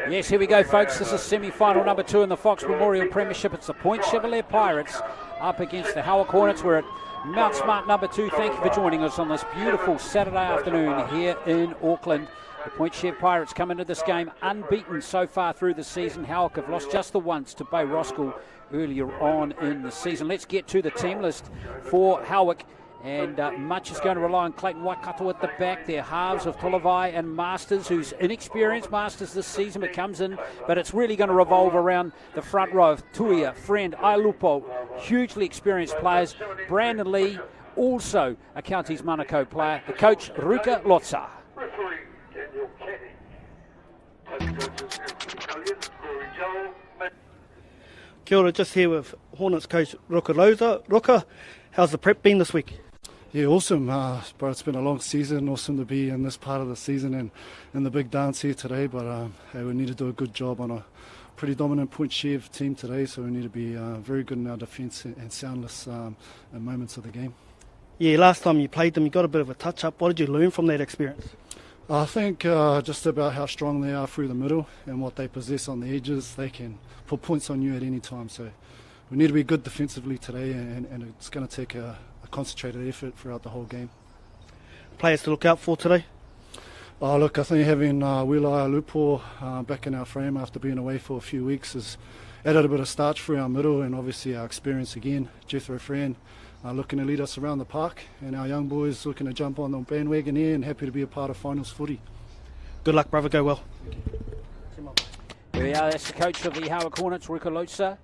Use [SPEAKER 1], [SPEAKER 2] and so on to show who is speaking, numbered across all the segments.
[SPEAKER 1] Yes, here we go, folks. This is semi-final number 2 in the Fox Memorial Premiership. It's the Point Chevalier Pirates up against the Howick Hornets. We're at Mount Smart number 2. Thank you for joining us on this beautiful Saturday afternoon here in Auckland. The Point Chev Pirates come into this game unbeaten so far through the season. Howick have lost just the once to Bay Roskill earlier on in the season. Let's get to the team list for Howick. And much is going to rely on Clayton Waikato at the back. Their halves of Tolavai and Masters, who's inexperienced Masters this season, but comes in. But it's really going to revolve around the front row of Tuia, Friend, Ailupo, hugely experienced players. Brandon Lee, also a Counties Manukau player. The coach, Ruka Lotsa.
[SPEAKER 2] Kia ora, just here with Hornets coach Ruka Lotsa. Ruka, how's the prep been this week?
[SPEAKER 3] Yeah, awesome. Bro, it's been a long season. Awesome to be in this part of the season and in the big dance here today. But hey, we need to do a good job on a pretty dominant Point Chev team today. So we need to be very good in our defence and soundless in moments of the game.
[SPEAKER 2] Yeah, last time you played them, you got a bit of a touch-up. What did you learn from that experience?
[SPEAKER 3] I think just about how strong they are through the middle and what they possess on the edges. They can put points on you at any time. So we need to be good defensively today, and it's going to take a concentrated effort throughout the whole game.
[SPEAKER 2] Players to look out for today?
[SPEAKER 3] Oh, look, I think having Wila Lupo back in our frame after being away for a few weeks has added a bit of starch through our middle, and obviously our experience again. Jethro Friend looking to lead us around the park, and our young boys looking to jump on the bandwagon here and happy to be a part of finals footy.
[SPEAKER 2] Good luck, brother. Go well.
[SPEAKER 1] Here we are. That's the coach of the Howick Hornets, Ruka Lotsa.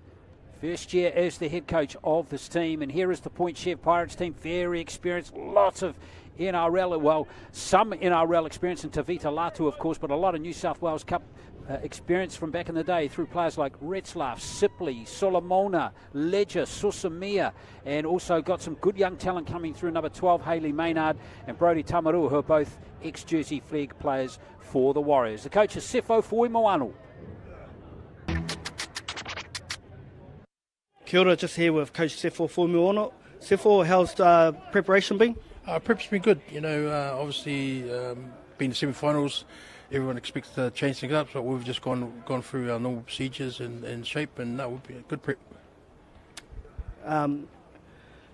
[SPEAKER 1] First year as the head coach of this team, and here is the Point Chev Pirates team, very experienced, lots of NRL, well, some NRL experience in Tavita Latu, of course, but a lot of New South Wales Cup experience from back in the day through players like Retzlaff, Sipley, Solomona, Ledger, Susamia, and also got some good young talent coming through, number 12, Hayley Maynard, and Brodie Tamarua, who are both ex-Jersey Flegg players for the Warriors. The coach is Sefo Fuimoanu.
[SPEAKER 2] Kia ora, just here with Coach Sefo Fuimoano. Sefo, how's preparation been?
[SPEAKER 4] Prep's been good. You know, obviously, being the semi-finals, everyone expects to change things up, so we've just gone through our normal procedures and shape, and that would be a good prep.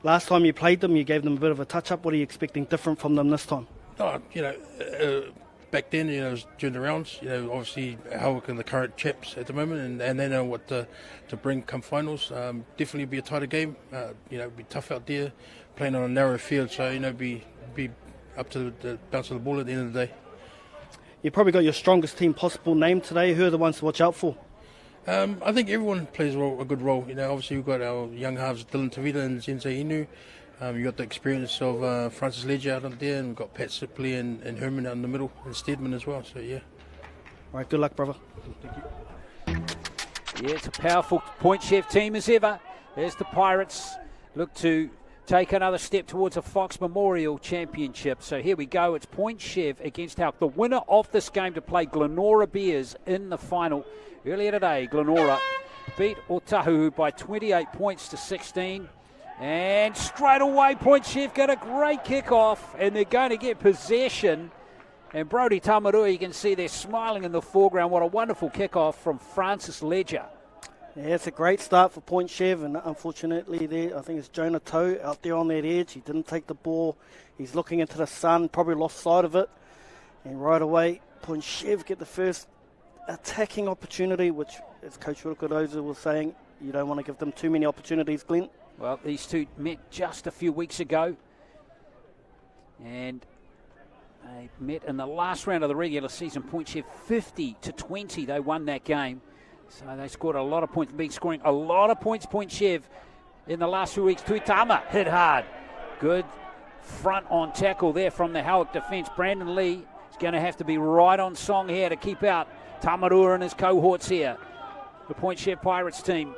[SPEAKER 2] Last time you played them, you gave them a bit of a touch-up. What are you expecting different from them this time?
[SPEAKER 4] Oh, you know, back then, you know, it was during the rounds, you know, obviously Howick and the current chaps at the moment, and they know what to bring come finals. Definitely be a tighter game. You know, be tough out there, playing on a narrow field, so, you know, be up to the bounce of the ball at the end of the day.
[SPEAKER 2] You probably got your strongest team possible named today. Who are the ones to watch out for?
[SPEAKER 4] I think everyone plays a good role. You know, obviously we've got our young halves, Dylan Tavita and Zenzei Inu. You've got the experience of Francis Ledger out on there, and we've got Pat Sipley and Herman out in the middle, and Steadman as well, so yeah.
[SPEAKER 2] All right, good luck, brother.
[SPEAKER 4] Thank you.
[SPEAKER 1] Yeah, it's a powerful Point Chev team as ever. There's the Pirates look to take another step towards a Fox Memorial Championship. So here we go. It's Point Chev against Howick. The winner of this game to play Glenora Bears in the final. Earlier today, Glenora beat Otahu by 28 points to 16. And straight away, Point Chev got a great kick-off, and they're going to get possession. And Brodie Tamarua, you can see they're smiling in the foreground. What a wonderful kick-off from Francis Ledger.
[SPEAKER 2] Yeah, it's a great start for Point Chev, and unfortunately there, I think it's Jonah Toe out there on that edge. He didn't take the ball. He's looking into the sun, probably lost sight of it. And right away, Point Chev get the first attacking opportunity, which, as Coach Rukarosa was saying, you don't want to give them too many opportunities, Glenn.
[SPEAKER 1] Well, these two met just a few weeks ago, and they met in the last round of the regular season. Point Chev 50-20, they won that game. So they scored a lot of points, been scoring a lot of points, Point Chev, in the last few weeks. Tuitama hit hard. Good front on tackle there from the Howick defence. Brandon Lee is It's going to have to be right on song here to keep out Tamarua and his cohorts here. The Point Share Pirates team.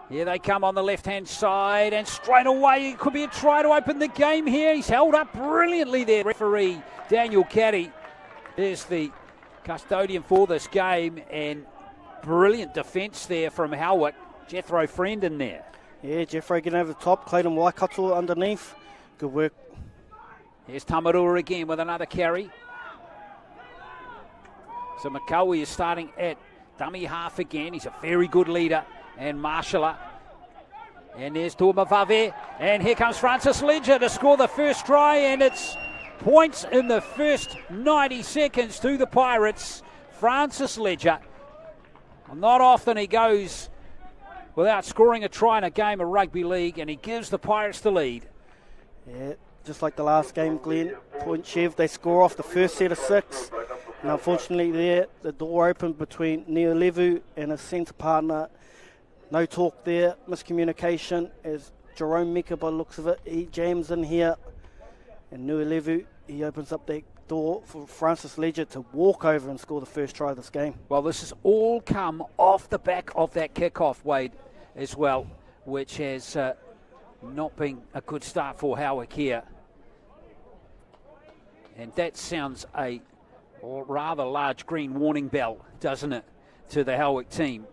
[SPEAKER 1] Here they come on the left-hand side, and straight away it could be a try to open the game here. He's held up brilliantly there. Referee Daniel Caddy is the custodian for this game, and brilliant defence there from Howick. Jethro Friend in there.
[SPEAKER 2] Yeah, Jethro getting over the top. Clayton Waikato underneath. Good work.
[SPEAKER 1] Here's Tamarua again with another carry. So McCowie is starting at dummy half again. He's a very good leader and marshaller. And there's Tuamavave. And here comes Francis Ledger to score the first try. And it's points in the first 90 seconds to the Pirates. Francis Ledger. Not often he goes without scoring a try in a game of rugby league. And he gives the Pirates the lead.
[SPEAKER 2] Yeah, just like the last game, Glenn. Point Chev, they score off the first set of 6. And unfortunately there, the door opened between Neolevu and his centre partner. No talk there, miscommunication as Jerome Mika, by the looks of it, he jams in here. And Neolevu, he opens up that door for Francis Ledger to walk over and score the first try of this game.
[SPEAKER 1] Well, this has all come off the back of that kickoff, Wade, as well, which has not been a good start for Howick here. And that sounds a rather large green warning bell, doesn't it, to the Howick team?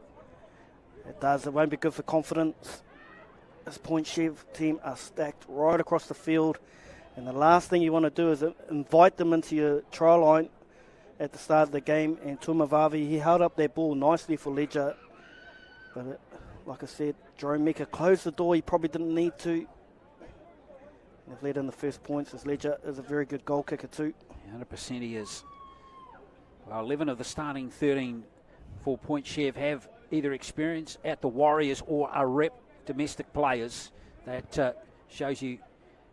[SPEAKER 2] It does. It won't be good for confidence. This Point Chev team are stacked right across the field. And the last thing you want to do is invite them into your try line at the start of the game. And Tuamavave, he held up that ball nicely for Ledger. But like I said, Jerome Mika closed the door. He probably didn't need to. They've led in the first points as Ledger is a very good goal kicker too.
[SPEAKER 1] 100% he is. Well, 11 of the starting 13 for Point Chev have either experience at the Warriors or are rep domestic players. That shows you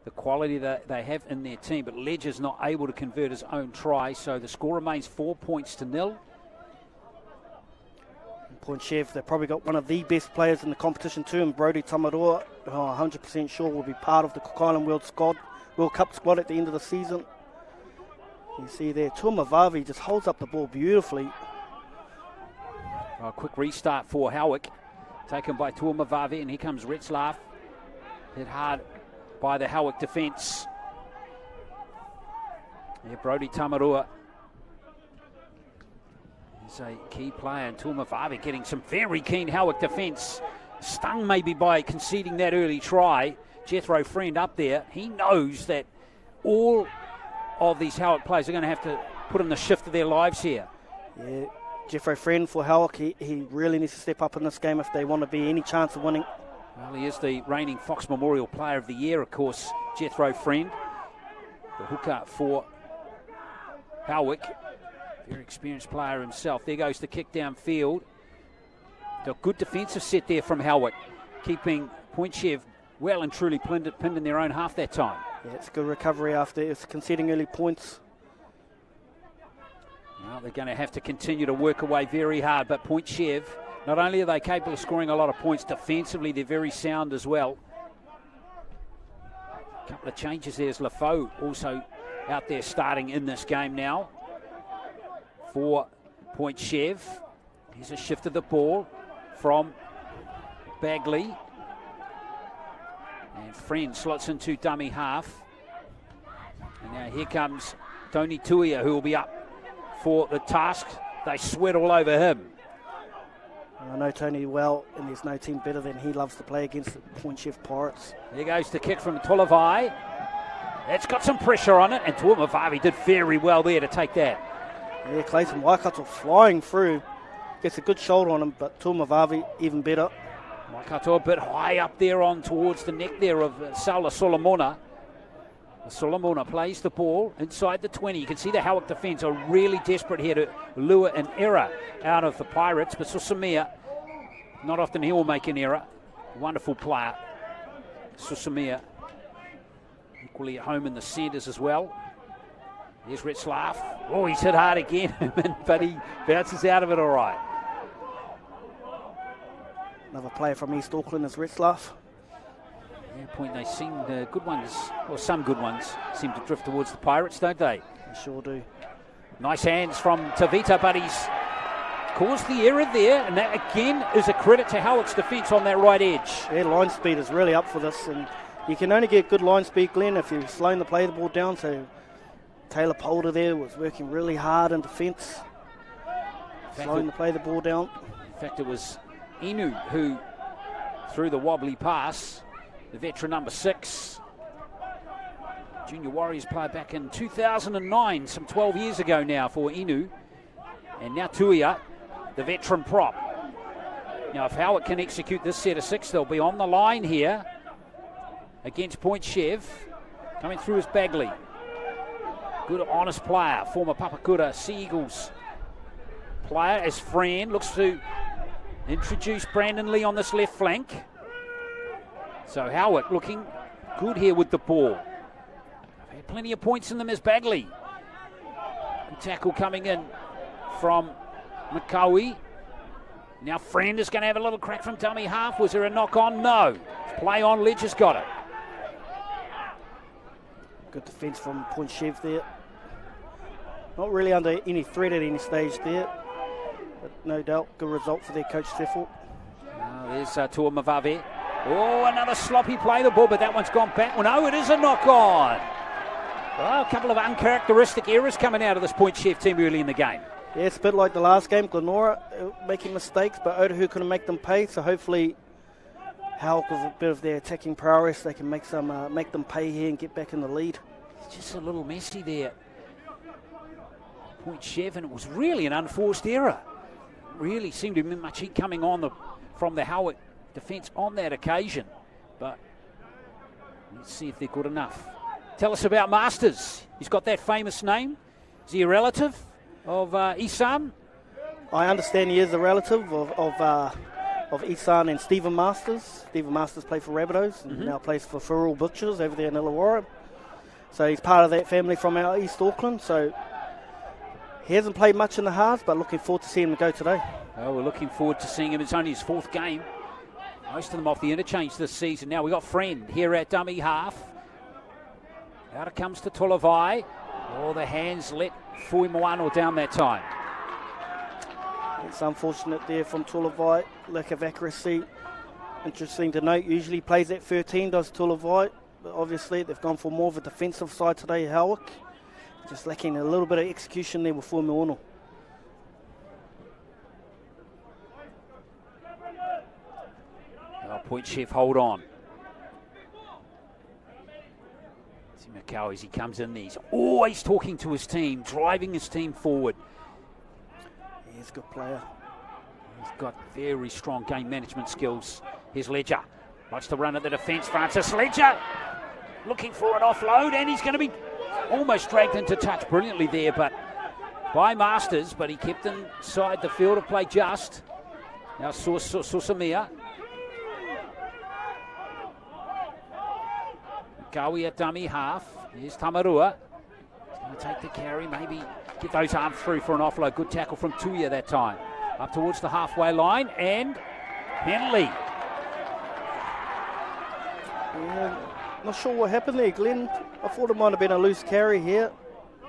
[SPEAKER 1] the quality that they have in their team. But Ledger's not able to convert his own try, so the score remains 4-0.
[SPEAKER 2] Point Chev, they've probably got one of the best players in the competition too, and Brody Tamarua, who I'm 100% sure will be part of the Cook Island World Cup squad at the end of the season. You see there, Tuamavave just holds up the ball beautifully.
[SPEAKER 1] A quick restart for Howick, taken by Tuamavave, and here comes Retzlaff. Hit hard by the Howick defence. Yeah, Brody Tamarua is a key player, and Tuamavave getting some very keen Howick defence. Stung maybe by conceding that early try. Jethro Friend up there. He knows that all of these Howick players are going to have to put in the shift of their lives here.
[SPEAKER 2] Yeah, Jethro Friend for Howick, he really needs to step up in this game if they want to be any chance of winning.
[SPEAKER 1] Well, he is the reigning Fox Memorial Player of the Year, of course, Jethro Friend. The hooker for Howick. Very experienced player himself. There goes the kick downfield. A good defensive set there from Howick, keeping Point Chev well and truly pinned in their own half that time.
[SPEAKER 2] Yeah, it's a good recovery after it's conceding early points.
[SPEAKER 1] Well, they're going to have to continue to work away very hard, but Point Chev, not only are they capable of scoring a lot of points defensively, they're very sound as well. A couple of changes there as LaFoe also out there starting in this game now for Point Chev. Here's a shift of the ball from Bagley. And Friend slots into dummy half. And now here comes Tony Tuia, who will be up for the task. They sweat all over him.
[SPEAKER 2] I know Tony well, and there's no team better than he loves to play against the Point Chev Pirates.
[SPEAKER 1] There goes the kick from Tolavai. It's got some pressure on it, and Tuamavave did very well there to take that.
[SPEAKER 2] Yeah, Clayton Waikato flying through. Gets a good shoulder on him, but Tuamavave even better.
[SPEAKER 1] Waikato a bit high up there on towards the neck there of Saula Solomona. Solomona plays the ball inside the 20. You can see the Howick defence are really desperate here to lure an error out of the Pirates. But Susamia, not often he will make an error. Wonderful player. Susamia, equally at home in the centres as well. There's Retzlaff. Oh, he's hit hard again, but he bounces out of it all right.
[SPEAKER 2] Another player from East Auckland is Retzlaff.
[SPEAKER 1] At point they seem the good ones, or some good ones, seem to drift towards the Pirates, don't they?
[SPEAKER 2] They sure do.
[SPEAKER 1] Nice hands from Tavita, but he's caused the error there, and that again is a credit to Howick's defence on that right edge.
[SPEAKER 2] Their line speed is really up for this, and you can only get good line speed, Glenn, if you're slowing the play the ball down. So Taylor Polder there was working really hard in defence, slowing the play the ball down.
[SPEAKER 1] In fact, it was Inu who threw the wobbly pass, the veteran number 6. Junior Warriors player back in 2009, some 12 years ago now for Inu. And now Tuia, the veteran prop. Now if Howick can execute this set of 6, they'll be on the line here against Point Chev. Coming through is Bagley. Good honest player, former Papakura Sea Eagles player as Fran looks to introduce Brandon Lee on this left flank. So Howick looking good here with the ball. They've had plenty of points in them as Bagley. Good tackle coming in from McCowie. Now Friend is going to have a little crack from dummy half. Was there a knock on? No. Play on, Ledge has got it.
[SPEAKER 2] Good defence from Point Chev there. Not really under any threat at any stage there, but no doubt good result for their coach Seffel.
[SPEAKER 1] There's Tua Mavave. Oh, another sloppy play the ball, but that one's gone back. Oh no, it is a knock on. Well, a couple of uncharacteristic errors coming out of this Point Chev team early in the game.
[SPEAKER 2] Yeah, it's a bit like the last game. Glenora making mistakes, but Otahu couldn't make them pay. So hopefully, Howick with a bit of their attacking prowess, they can make them pay here and get back in the lead.
[SPEAKER 1] It's just a little messy there. Point Chev, and it was really an unforced error. Really seemed to be much heat coming on from the Howick defence on that occasion. But let's see if they're good enough. Tell us about Masters. He's got that famous name. Is he a relative of Isan?
[SPEAKER 2] I understand he is a relative of Isan and Stephen Masters. Stephen Masters played for Rabbitohs and now plays for Rural Butchers over there in Illawarra. So he's part of that family from our East Auckland. So he hasn't played much in the halves, but looking forward to seeing him go today.
[SPEAKER 1] Well, we're looking forward to seeing him. It's only his 4th game. Most of them off the interchange this season. Now we got Friend here at dummy half. Out it comes to Tulavai. Oh, the hands let Fui Moano down that time.
[SPEAKER 2] It's unfortunate there from Tulavai, lack of accuracy. Interesting to note, usually plays at 13, does Tulavai. But obviously they've gone for more of a defensive side today, Howick. Just lacking a little bit of execution there with Fui Moano.
[SPEAKER 1] Point Chev, hold on. See Macau as he comes in there. He's always talking to his team, driving his team forward.
[SPEAKER 2] He's a good player.
[SPEAKER 1] He's got very strong game management skills. Here's Ledger. Likes to run at the defence. Francis Ledger looking for an offload, and he's going to be almost dragged into touch brilliantly there, but by Masters, but he kept inside the field of play just. Now Susamia. Gawi at dummy half. Here's Tamarua. He's going to take the carry, maybe get those arms through for an offload. Good tackle from Tuia that time. Up towards the halfway line, and penalty.
[SPEAKER 2] Yeah, not sure what happened there, Glenn. I thought it might have been a loose carry here.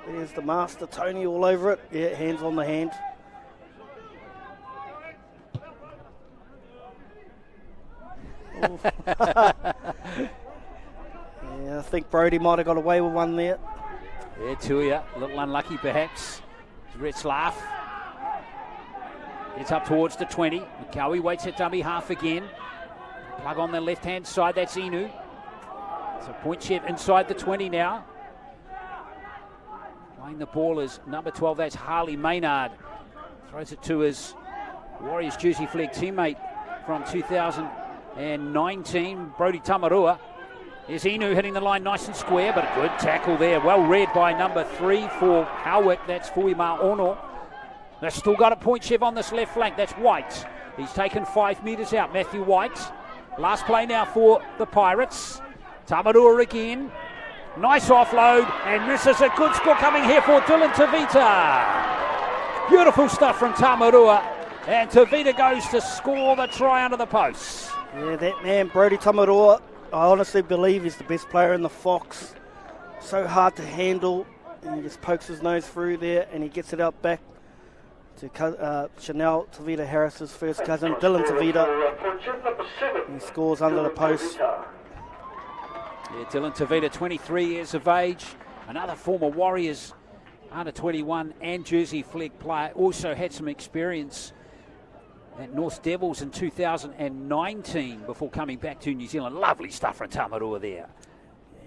[SPEAKER 2] There's the master, Tony, all over it. Yeah, hands on the hand. Yeah, I think Brody might have got away with one there.
[SPEAKER 1] Yeah, Tuia, a little unlucky perhaps. Retzlaff. Gets up towards the 20. McCowie waits at dummy half again. Plug on the left-hand side, that's Inu. So Point Chev inside the 20 now. Playing the ball is number 12, that's Harley Maynard. Throws it to his Warriors jersey flag teammate from 2019, Brody Tamarua. Here's Inu hitting the line nice and square, but a good tackle there. Well read by number 3 for Howick, that's Fuima Ono. They've still got a Point Chev on this left flank, that's White. He's taken 5 metres out, Matthew White. Last play now for the Pirates. Tamarua again. Nice offload, and this is a good score coming here for Dylan Tavita. Beautiful stuff from Tamarua, and Tavita goes to score the try under the post.
[SPEAKER 2] Yeah, that man, Brody Tamarua, I honestly believe he's the best player in the Fox. So hard to handle, and he just pokes his nose through there, and he gets it out back to Chanel Tavita Harris's first cousin, Dylan Tavita. He scores under the post.
[SPEAKER 1] Yeah, Dylan Tavita, 23 years of age, another former Warriors under 21 and Jersey Flegg player. Also had some experience at North Devils in 2019 before coming back to New Zealand. Lovely stuff from Tamarua there.
[SPEAKER 2] Yeah,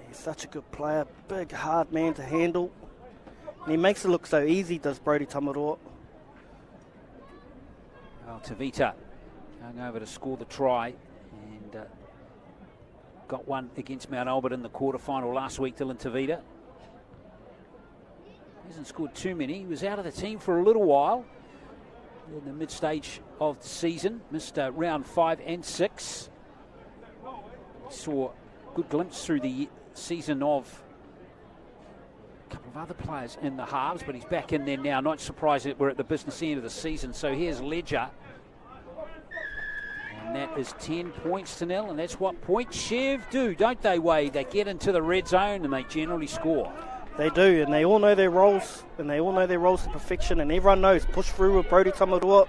[SPEAKER 2] he's such a good player, big, hard man to handle. And he makes it look so easy, does Brodie Tamarua.
[SPEAKER 1] Well, Tavita going over to score the try and got one against Mount Albert in the quarterfinal last week, Dylan Tavita. Hasn't scored too many. He was out of the team for a little while in the mid-stage of the season. Missed round 5 and 6. Saw a good glimpse through the season of a couple of other players in the halves, but he's back in there now. Not surprised that we're at the business end of the season. So here's Ledger. And that is 10 points to nil, and that's what Point Chev do, don't they, Wade? They get into the red zone and they generally score.
[SPEAKER 2] They do, and they all know their roles, to perfection, and everyone knows push through with Brodie Tamarua.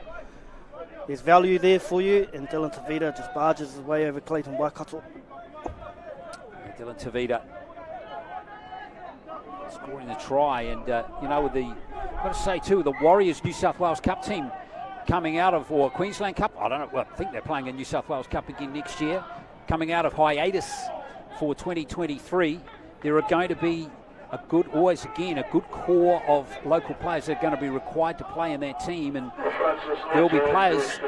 [SPEAKER 2] There's value there for you, and Dylan Tavita just barges his way over Clayton Waikato.
[SPEAKER 1] Dylan Tavita scoring the try, and you know, with the, I've got to say too, the Warriors New South Wales Cup team coming out of, or Queensland Cup, I don't know, well, I think they're playing a New South Wales Cup again next year, coming out of hiatus for 2023, there are going to be a good core of local players that are going to be required to play in that team, and there will be players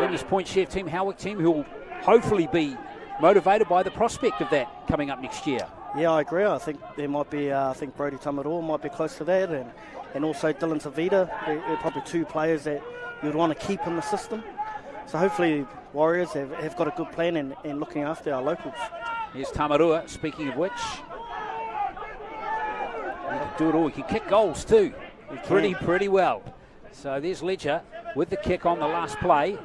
[SPEAKER 1] in this Point Chev team, Howick team, who will hopefully be motivated by the prospect of that coming up next year.
[SPEAKER 2] Yeah, I agree. I think there might be, I think Brodie Tamarua might be close to that, and also Dylan Tavita. They're probably two players that you'd want to keep in the system. So hopefully Warriors have got a good plan in looking after our locals.
[SPEAKER 1] Here's Tamarua, speaking of which. He can do it all. He can kick goals too. Pretty well. So there's Ledger with the kick on the last play.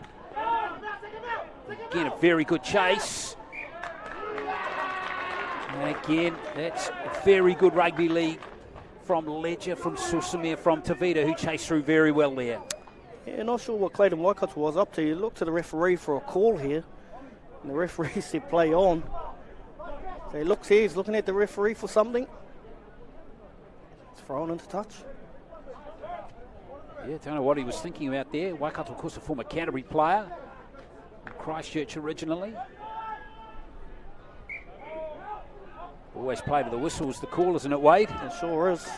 [SPEAKER 1] Again, a very good chase. And again, that's very good rugby league from Ledger, from Susamir, from Tavita, who chased through very well there.
[SPEAKER 2] Yeah, not sure what Clayton Waikato was up to. He looked to the referee for a call here, and the referee said play on. So he looks here, he's looking at the referee for something. Thrown into touch.
[SPEAKER 1] Yeah, don't know what he was thinking about there. Waikato, of course, a former Canterbury player, from Christchurch originally. Always play to the whistle is the call, isn't it, Wade?
[SPEAKER 2] It sure is.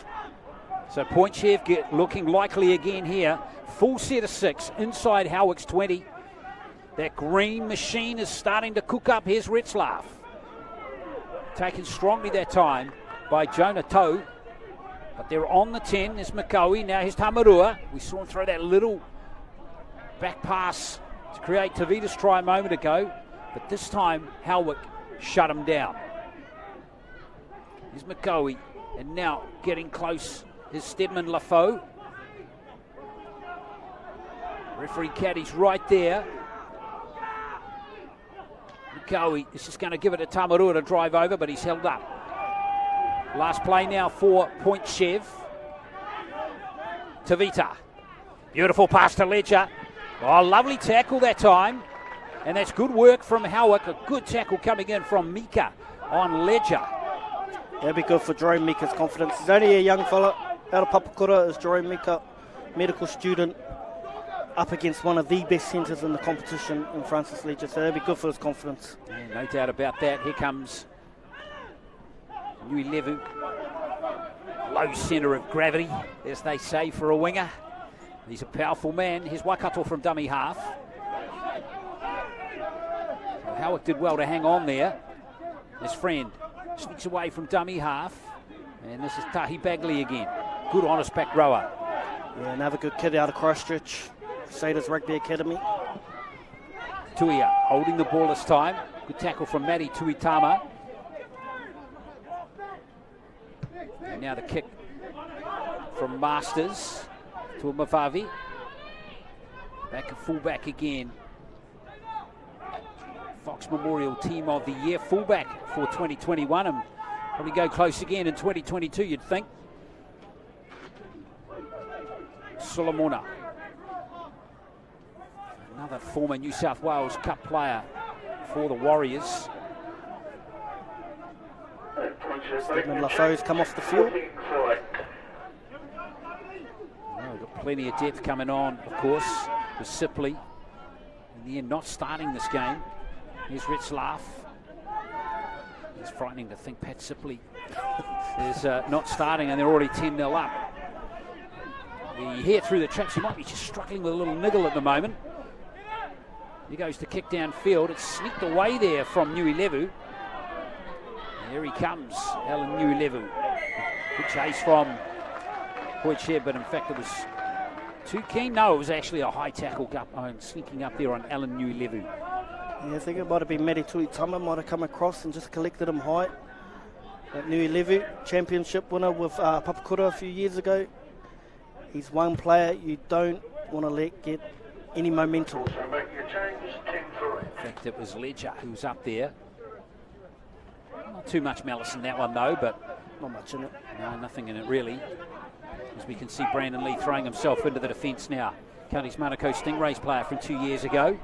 [SPEAKER 1] So Point Chev looking likely again here. Full set of 6 inside Howick's 20. That green machine is starting to cook up. Here's Retzlaff. Taken strongly that time by Jonah Toe. But they're on the 10. There's McCowie. Now here's Tamarua. We saw him throw that little back pass to create Tavita's try a moment ago. But this time, Howick shut him down. Here's McCowie. And now getting close is Stedman Lafoe. Referee Caddy's right there. McCowie is just going to give it to Tamarua to drive over, but he's held up. Last play now for Point Chev. Tavita. Beautiful pass to Ledger. Oh, lovely tackle that time. And that's good work from Howick. A good tackle coming in from Mika on Ledger.
[SPEAKER 2] That'd be good for Jerome Mika's confidence. He's only a young fella out of Papakura. Is Jerome Mika, medical student, up against one of the best centres in the competition in Francis Ledger. So that'd be good for his confidence.
[SPEAKER 1] Yeah, no doubt about that. Here comes Nui Levu. Low centre of gravity, as they say, for a winger. He's a powerful man. Here's Waikato from dummy half. So Howick did well to hang on there. His friend sneaks away from dummy half. And this is Tahi Bagley again. Good honest back rower.
[SPEAKER 2] Yeah, another good kid out of Christchurch. Crusaders Rugby Academy.
[SPEAKER 1] Tuia holding the ball this time. Good tackle from Matty Tuitama. And now the kick from Masters to Mavavi. Back and full back again Fox Memorial Team of the Year fullback for 2021 and probably go close again in 2022, you'd think. Solomona, another former New South Wales Cup player for the Warriors.
[SPEAKER 2] Stephen Lafoe's come off the field.
[SPEAKER 1] We've got plenty of depth coming on, of course, with Sipley. In the end, not starting this game. Here's Rich Laugh. It's frightening to think Pat Sipley is not starting and they're already 10-0 up. The hair through the tracks, he might be just struggling with a little niggle at the moment. He goes to kick downfield. It's sneaked away there from Nui-Levu. Here he comes, Alan Nui-Levu. Good chase from Point Chev, but in fact it was too keen. No, it was actually a high tackle sneaking up there on Alan Nui-Levu.
[SPEAKER 2] Yeah, I think it might have been Matty Tuitama might have come across and just collected him high. But Nui-Levu, championship winner with Papakura a few years ago. He's one player you don't want to let get any momentum.
[SPEAKER 1] In fact, it was Ledger who was up there. Not too much malice in that one though, but
[SPEAKER 2] not much in it.
[SPEAKER 1] No, nothing in it really. As we can see Brandon Lee throwing himself into the defence now. Counties Manukau Stingrays player from 2 years ago.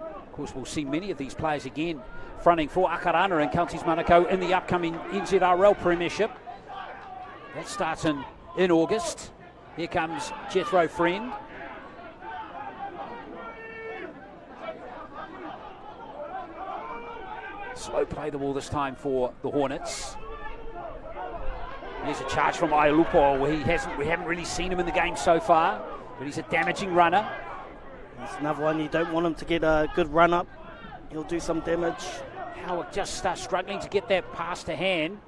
[SPEAKER 1] Of course, we'll see many of these players again fronting for Akarana and Counties Manukau in the upcoming NZRL Premiership. That starts in August. Here comes Jethro Friend. Slow play the ball this time for the Hornets. There's a charge from Ailupo. We haven't really seen him in the game so far, but he's a damaging runner.
[SPEAKER 2] There's another one, you don't want him to get a good run up. He'll do some damage.
[SPEAKER 1] Howick just struggling to get that pass to hand.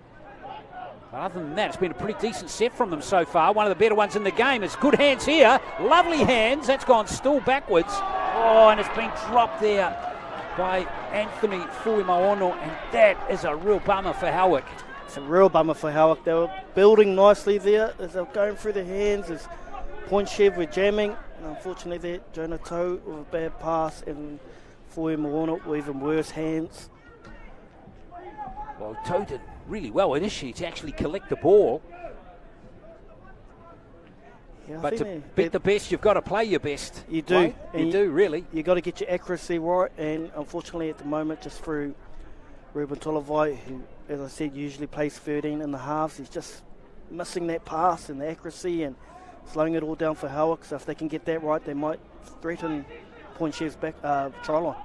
[SPEAKER 1] But other than that, it's been a pretty decent set from them so far. One of the better ones in the game. It's good hands here. Lovely hands. That's gone still backwards. Oh, and it's been dropped there by Anthony Fuimaono, and that is a real bummer for Howick.
[SPEAKER 2] It's a real bummer for Howick. They were building nicely there as they were going through the hands. As Point Chev were jamming, and unfortunately there, Jonah Toe with a bad pass, and Fuimaono with even worse hands.
[SPEAKER 1] Well, Toe did really well initially to actually collect the ball.
[SPEAKER 2] Yeah,
[SPEAKER 1] but to beat the best, you've got to play your best.
[SPEAKER 2] You do.
[SPEAKER 1] Right? You do, really.
[SPEAKER 2] You've got to get your accuracy right, and unfortunately at the moment, just through Ruben Tolavai, who, as I said, usually plays 13 in the halves, he's just missing that pass and the accuracy and slowing it all down for Howick. So if they can get that right, they might threaten Point Chev's back try line.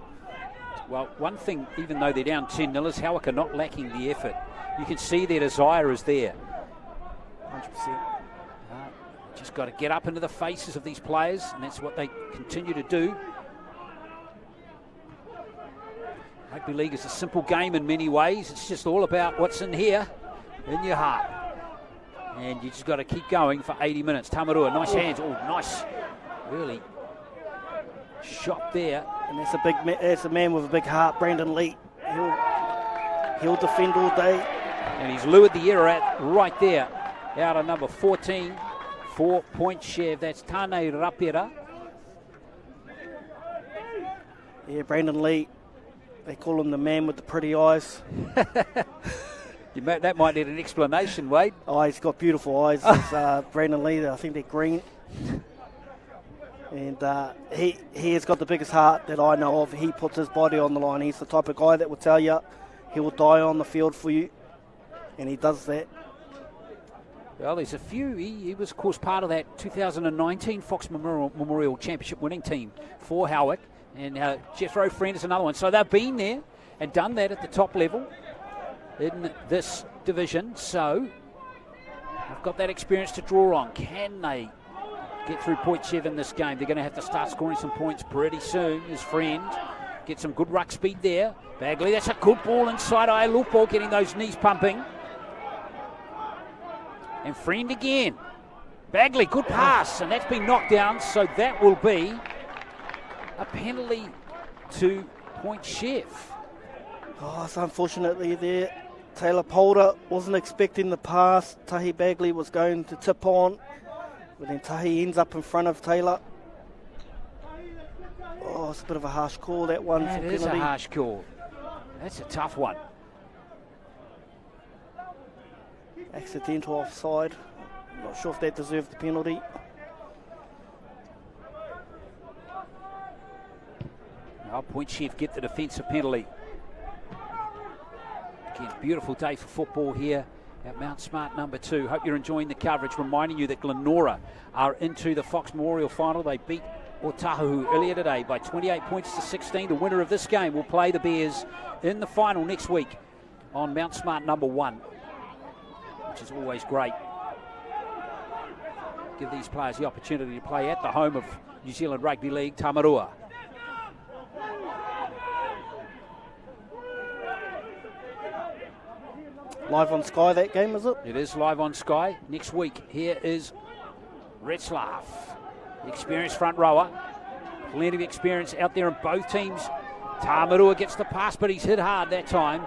[SPEAKER 1] Well, one thing, even though they're down 10-0, is Howick are not lacking the effort. You can see their desire is there.
[SPEAKER 2] 100%.
[SPEAKER 1] Just got to get up into the faces of these players, and that's what they continue to do. Rugby league is a simple game in many ways. It's just all about what's in here, in your heart. And you just got to keep going for 80 minutes. Tamarua, nice hands. Oh, nice. Really shot there.
[SPEAKER 2] And that's a man with a big heart, Brandon Lee. He'll defend all day.
[SPEAKER 1] And he's lured the error at right there. Out of number 14 for Point Chev. That's Tane Rapira.
[SPEAKER 2] Yeah, Brandon Lee. They call him the man with the pretty eyes.
[SPEAKER 1] That might need an explanation, Wade.
[SPEAKER 2] Oh, he's got beautiful eyes. Brandon Lee, I think they're green. And he has got the biggest heart that I know of. He puts his body on the line. He's the type of guy that will tell you he will die on the field for you. And he does that.
[SPEAKER 1] Well, there's a few. He was, of course, part of that 2019 Fox Memorial Championship winning team for Howick. And Jethro Friend is another one. So they've been there and done that at the top level in this division. So they've got that experience to draw on. Can they get through Point Chev in this game? They're going to have to start scoring some points pretty soon. His Friend get some good ruck speed there. Bagley, that's a good ball inside Ailupo, getting those knees pumping. And Friend again. Bagley, good pass, and that's been knocked down, so that will be a penalty to Point Chev.
[SPEAKER 2] Oh, it's unfortunately there. Taylor Polder wasn't expecting the pass. Tahi Bagley was going to tip on, but then Tahi ends up in front of Taylor. Oh, it's a bit of a harsh call, that one.
[SPEAKER 1] That
[SPEAKER 2] for
[SPEAKER 1] is
[SPEAKER 2] penalty.
[SPEAKER 1] a harsh call. That's a tough one.
[SPEAKER 2] Accidental offside. Not sure if that deserved the penalty.
[SPEAKER 1] Now Point Chev get the defensive penalty. Again, beautiful day for football here at Mount Smart number 2. Hope you're enjoying the coverage. Reminding you that Glenora are into the Fox Memorial final. They beat Otahu earlier today by 28 points to 16. The winner of this game will play the Bears in the final next week on Mount Smart number 1, which is always great. Give these players the opportunity to play at the home of New Zealand Rugby League, Tamarua.
[SPEAKER 2] Live on Sky, that game, is it?
[SPEAKER 1] It is live on Sky next week. Here is Retzlaff, the experienced front rower. Plenty of experience out there in both teams. Tamarua gets the pass, but he's hit hard that time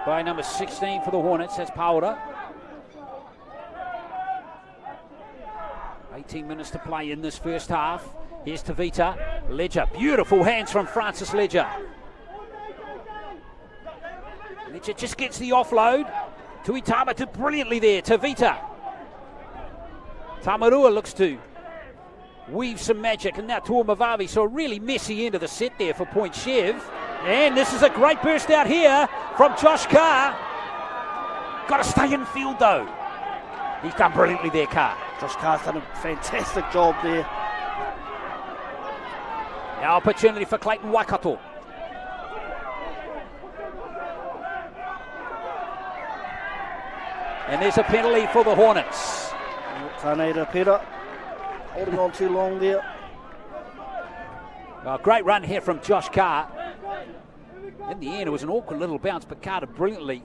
[SPEAKER 1] by number 16 for the Hornets. That's Paura. 18 minutes to play in this first half. Here's Tavita. Ledger. Beautiful hands from Francis Ledger. Ledger just gets the offload. Tuitama did brilliantly there. Tavita. Tamarua looks to weave some magic, and now Tuamavavi. So a really messy end of the set there for Point Chev. And this is a great burst out here from Josh Carr. Got to stay in field though. He's done brilliantly there, Carr.
[SPEAKER 2] Josh Carr's done a fantastic job there.
[SPEAKER 1] Now opportunity for Clayton Waikato. And there's a penalty for the Hornets.
[SPEAKER 2] Taneda Pera holding on too long there.
[SPEAKER 1] A great run here from Josh Carr. In the end, it was an awkward little bounce, but Carr did brilliantly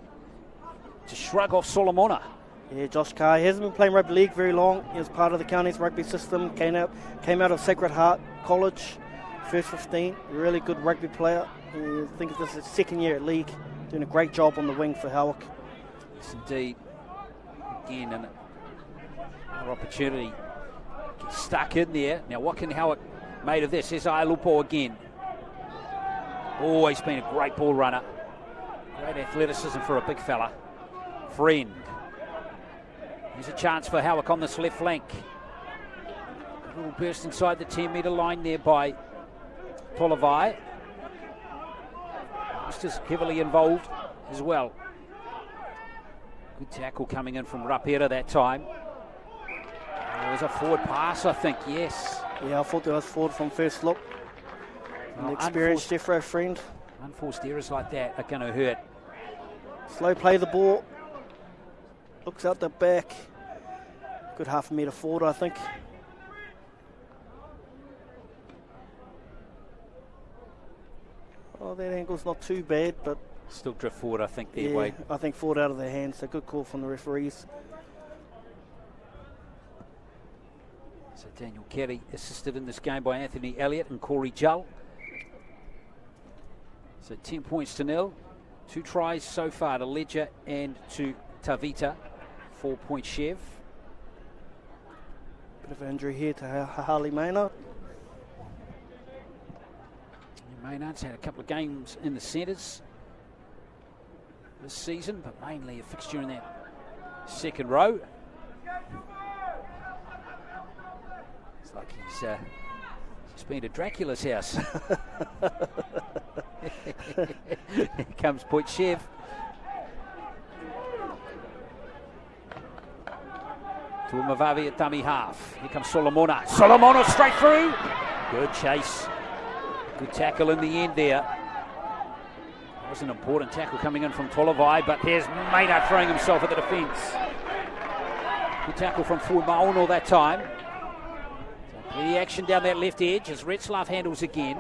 [SPEAKER 1] to shrug off Solomona.
[SPEAKER 2] Yeah, Josh Carr, he hasn't been playing rugby league very long. He was part of the county's rugby system, came out of Sacred Heart College, first 15, really good rugby player. I think this is his second year at league, doing a great job on the wing for Howick.
[SPEAKER 1] Yes, indeed. Again, another opportunity. Gets stuck in there. Now, what can Howick made of this? Here's Ailupo again. Always been a great ball runner. Great athleticism for a big fella. Friend. Here's a chance for Howick on this left flank. A little burst inside the 10-metre line there by Tolavai. Just heavily involved as well. Good tackle coming in from Rapera that time. There was a forward pass, I think, yes.
[SPEAKER 2] Yeah, I thought there was forward from first look. An experienced Jeffro friend.
[SPEAKER 1] Unforced errors like that are going to hurt.
[SPEAKER 2] Slow play the ball. Looks out the back. Good half a metre forward, I think. Oh, that angle's not too bad, but
[SPEAKER 1] still drift forward, I think, there,
[SPEAKER 2] yeah,
[SPEAKER 1] Wade.
[SPEAKER 2] I think forward out of their hands. A good call from the referees.
[SPEAKER 1] So Daniel Kelly assisted in this game by Anthony Elliott and Corey Jull. So 10 points to 0. 2 tries so far to Ledger and to Tavita. 4 Point Chev.
[SPEAKER 2] Bit of an injury here to Harley Maynard.
[SPEAKER 1] Maynard's had a couple of games in the centres this season, but mainly a fixture in that second row. It's like he's been to Dracula's house. Here comes Point Chev. Tuamavavi at dummy half. Here comes Solomona. Solomona straight through. Good chase. Good tackle in the end there. That was an important tackle coming in from Tolavai, but here's Maynard throwing himself at the defence. Good tackle from Fuimaono that time. So the action down that left edge as Retzlaff handles again.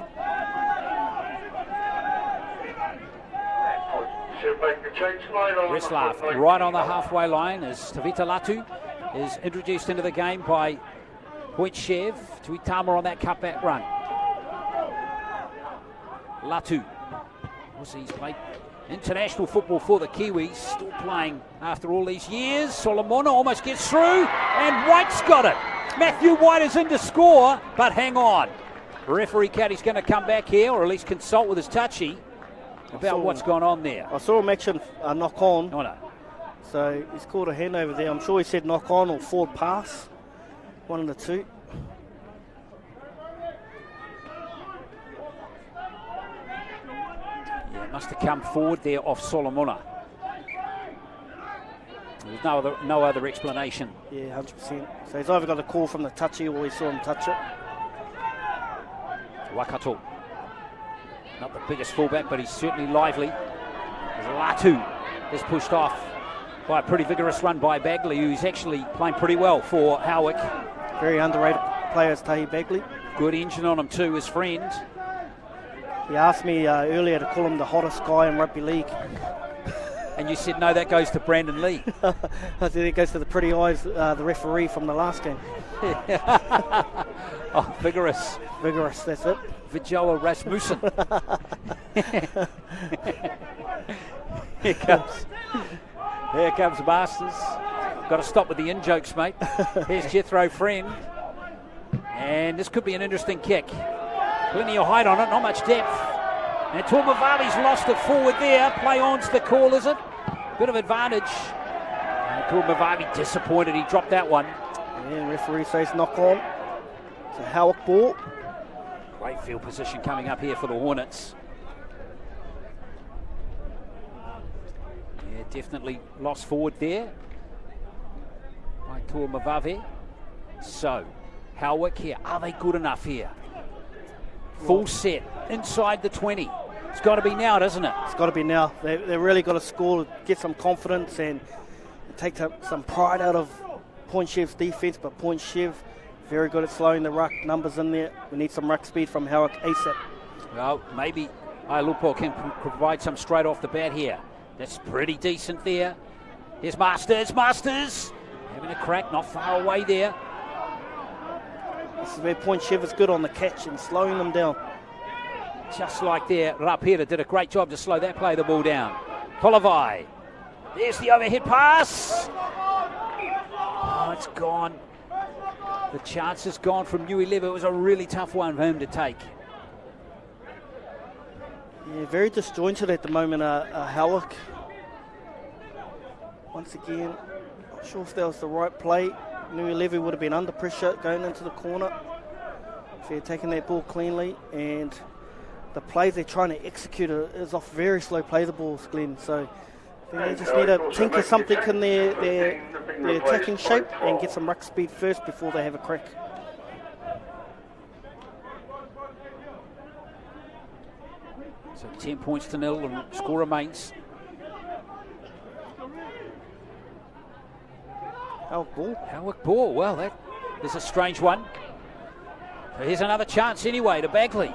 [SPEAKER 1] Retzlaff right on the halfway line as Tavita Latu is introduced into the game by Point Chev. Tuitama on that cutback run. Latu. He's played international football for the Kiwis, still playing after all these years. Solomona almost gets through, and White's got it. Matthew White is in to score, but hang on. Referee Caddy's going to come back here, or at least consult with his touchy about what's gone on there.
[SPEAKER 2] I saw him action knock on.
[SPEAKER 1] Oh, no.
[SPEAKER 2] So he's called a hand over there. I'm sure he said knock on or forward pass. One of the two.
[SPEAKER 1] Yeah, must have come forward there off Solomona. There's no other explanation.
[SPEAKER 2] Yeah, 100%. So he's either got a call from the touchy or he saw him touch it.
[SPEAKER 1] Waikato. Not the biggest fullback, but he's certainly lively. As Latu is pushed off by a pretty vigorous run by Bagley, who's actually playing pretty well for Howick.
[SPEAKER 2] Very underrated player is Tahi Bagley.
[SPEAKER 1] Good engine on him too, his friend.
[SPEAKER 2] He asked me earlier to call him the hottest guy in rugby league.
[SPEAKER 1] And you said, no, that goes to Brandon Lee.
[SPEAKER 2] I said it goes to the pretty eyes, the referee from the last game.
[SPEAKER 1] Oh, vigorous.
[SPEAKER 2] Vigorous, that's it.
[SPEAKER 1] Vijoa Rasmussen. Here comes Masters. Got to stop with the in-jokes, mate. Here's Jethro Friend. And this could be an interesting kick. Plenty of height on it, not much depth. And Tuamavavi's lost it forward there. Play on's the call, is it? Bit of advantage. And Tuamavavi disappointed. He dropped that one.
[SPEAKER 2] Yeah, referee says knock on. It's a Howick ball.
[SPEAKER 1] Great field position coming up here for the Hornets. Yeah, definitely lost forward there by Tuamavavi. So, Howick here. Are they good enough here? Full set inside the 20. It's got to be now, doesn't it?
[SPEAKER 2] It's got to be now. They've really got to score, get some confidence and take some pride out of Point Chev's defence. But Point Chev, very good at slowing the ruck. Numbers in there. We need some ruck speed from Howick ASAP.
[SPEAKER 1] Well, maybe Ailupo can provide some straight off the bat here. That's pretty decent there. Here's Masters. Masters having a crack, not far away there.
[SPEAKER 2] This is where Point Chev is good on the catch and slowing them down.
[SPEAKER 1] Just like there, Rapira did a great job to slow that play the ball down. Polavai. There's the overhead pass. Oh, it's gone. The chance is gone from Nui Lever. It was a really tough one for him to take.
[SPEAKER 2] Yeah, very disjointed at the moment, Howick. Once again, not sure if that was the right play. Nui Lever would have been under pressure going into the corner if he had taken that ball cleanly, and the plays they're trying to execute is off very slow play the balls, Glenn. So they just need to tinker something in their attacking shape and get some ruck speed first before they have a crack.
[SPEAKER 1] So 10 points to 0 and score remains. Howick ball. Well, that is a strange one. So here's another chance anyway to Bagley.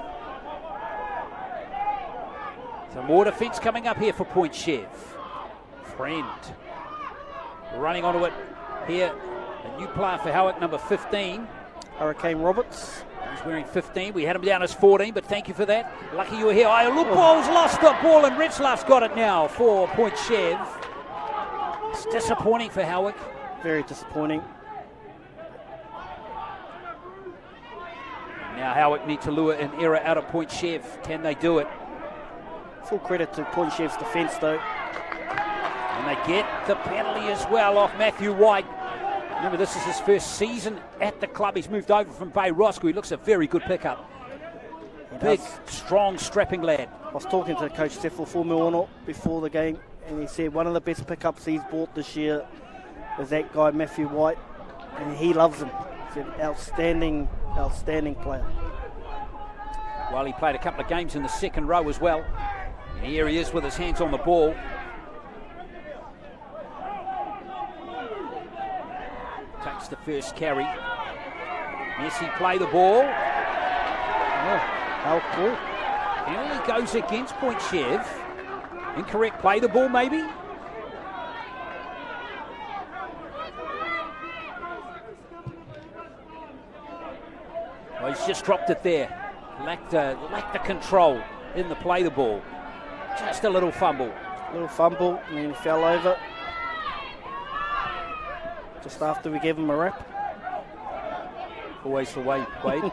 [SPEAKER 1] So more defence coming up here for Point Chev. Friend running onto it here. A new player for Howick, number 15.
[SPEAKER 2] Hurricane Roberts.
[SPEAKER 1] He's wearing 15. We had him down as 14, but thank you for that. Lucky you were here. Ailupo's lost the ball, and Retzlaff's got it now for Point Chev. It's disappointing for Howick.
[SPEAKER 2] Very disappointing.
[SPEAKER 1] Now Howick need to lure an error out of Point Chev. Can they do it?
[SPEAKER 2] Full credit to Point Chev's defence though.
[SPEAKER 1] And they get the penalty as well off Matthew White. Remember, this is his first season at the club. He's moved over from Bay Roscoe. He looks a very good pickup. Big, strong, strapping lad.
[SPEAKER 2] I was talking to Coach Steffel Formuono before the game, and he said one of the best pickups he's bought this year is that guy Matthew White, and he loves him. He's an outstanding player.
[SPEAKER 1] Well, he played a couple of games in the second row as well. And here he is with his hands on the ball. Takes the first carry. Messi play the ball.
[SPEAKER 2] How cool.
[SPEAKER 1] Penalty goes against Point Chev. Incorrect play the ball maybe. Well, he's just dropped it there. Lacked the control in the play the ball. Just a little fumble.
[SPEAKER 2] And then he fell over. Just after we gave him a wrap.
[SPEAKER 1] Always the way, Wade.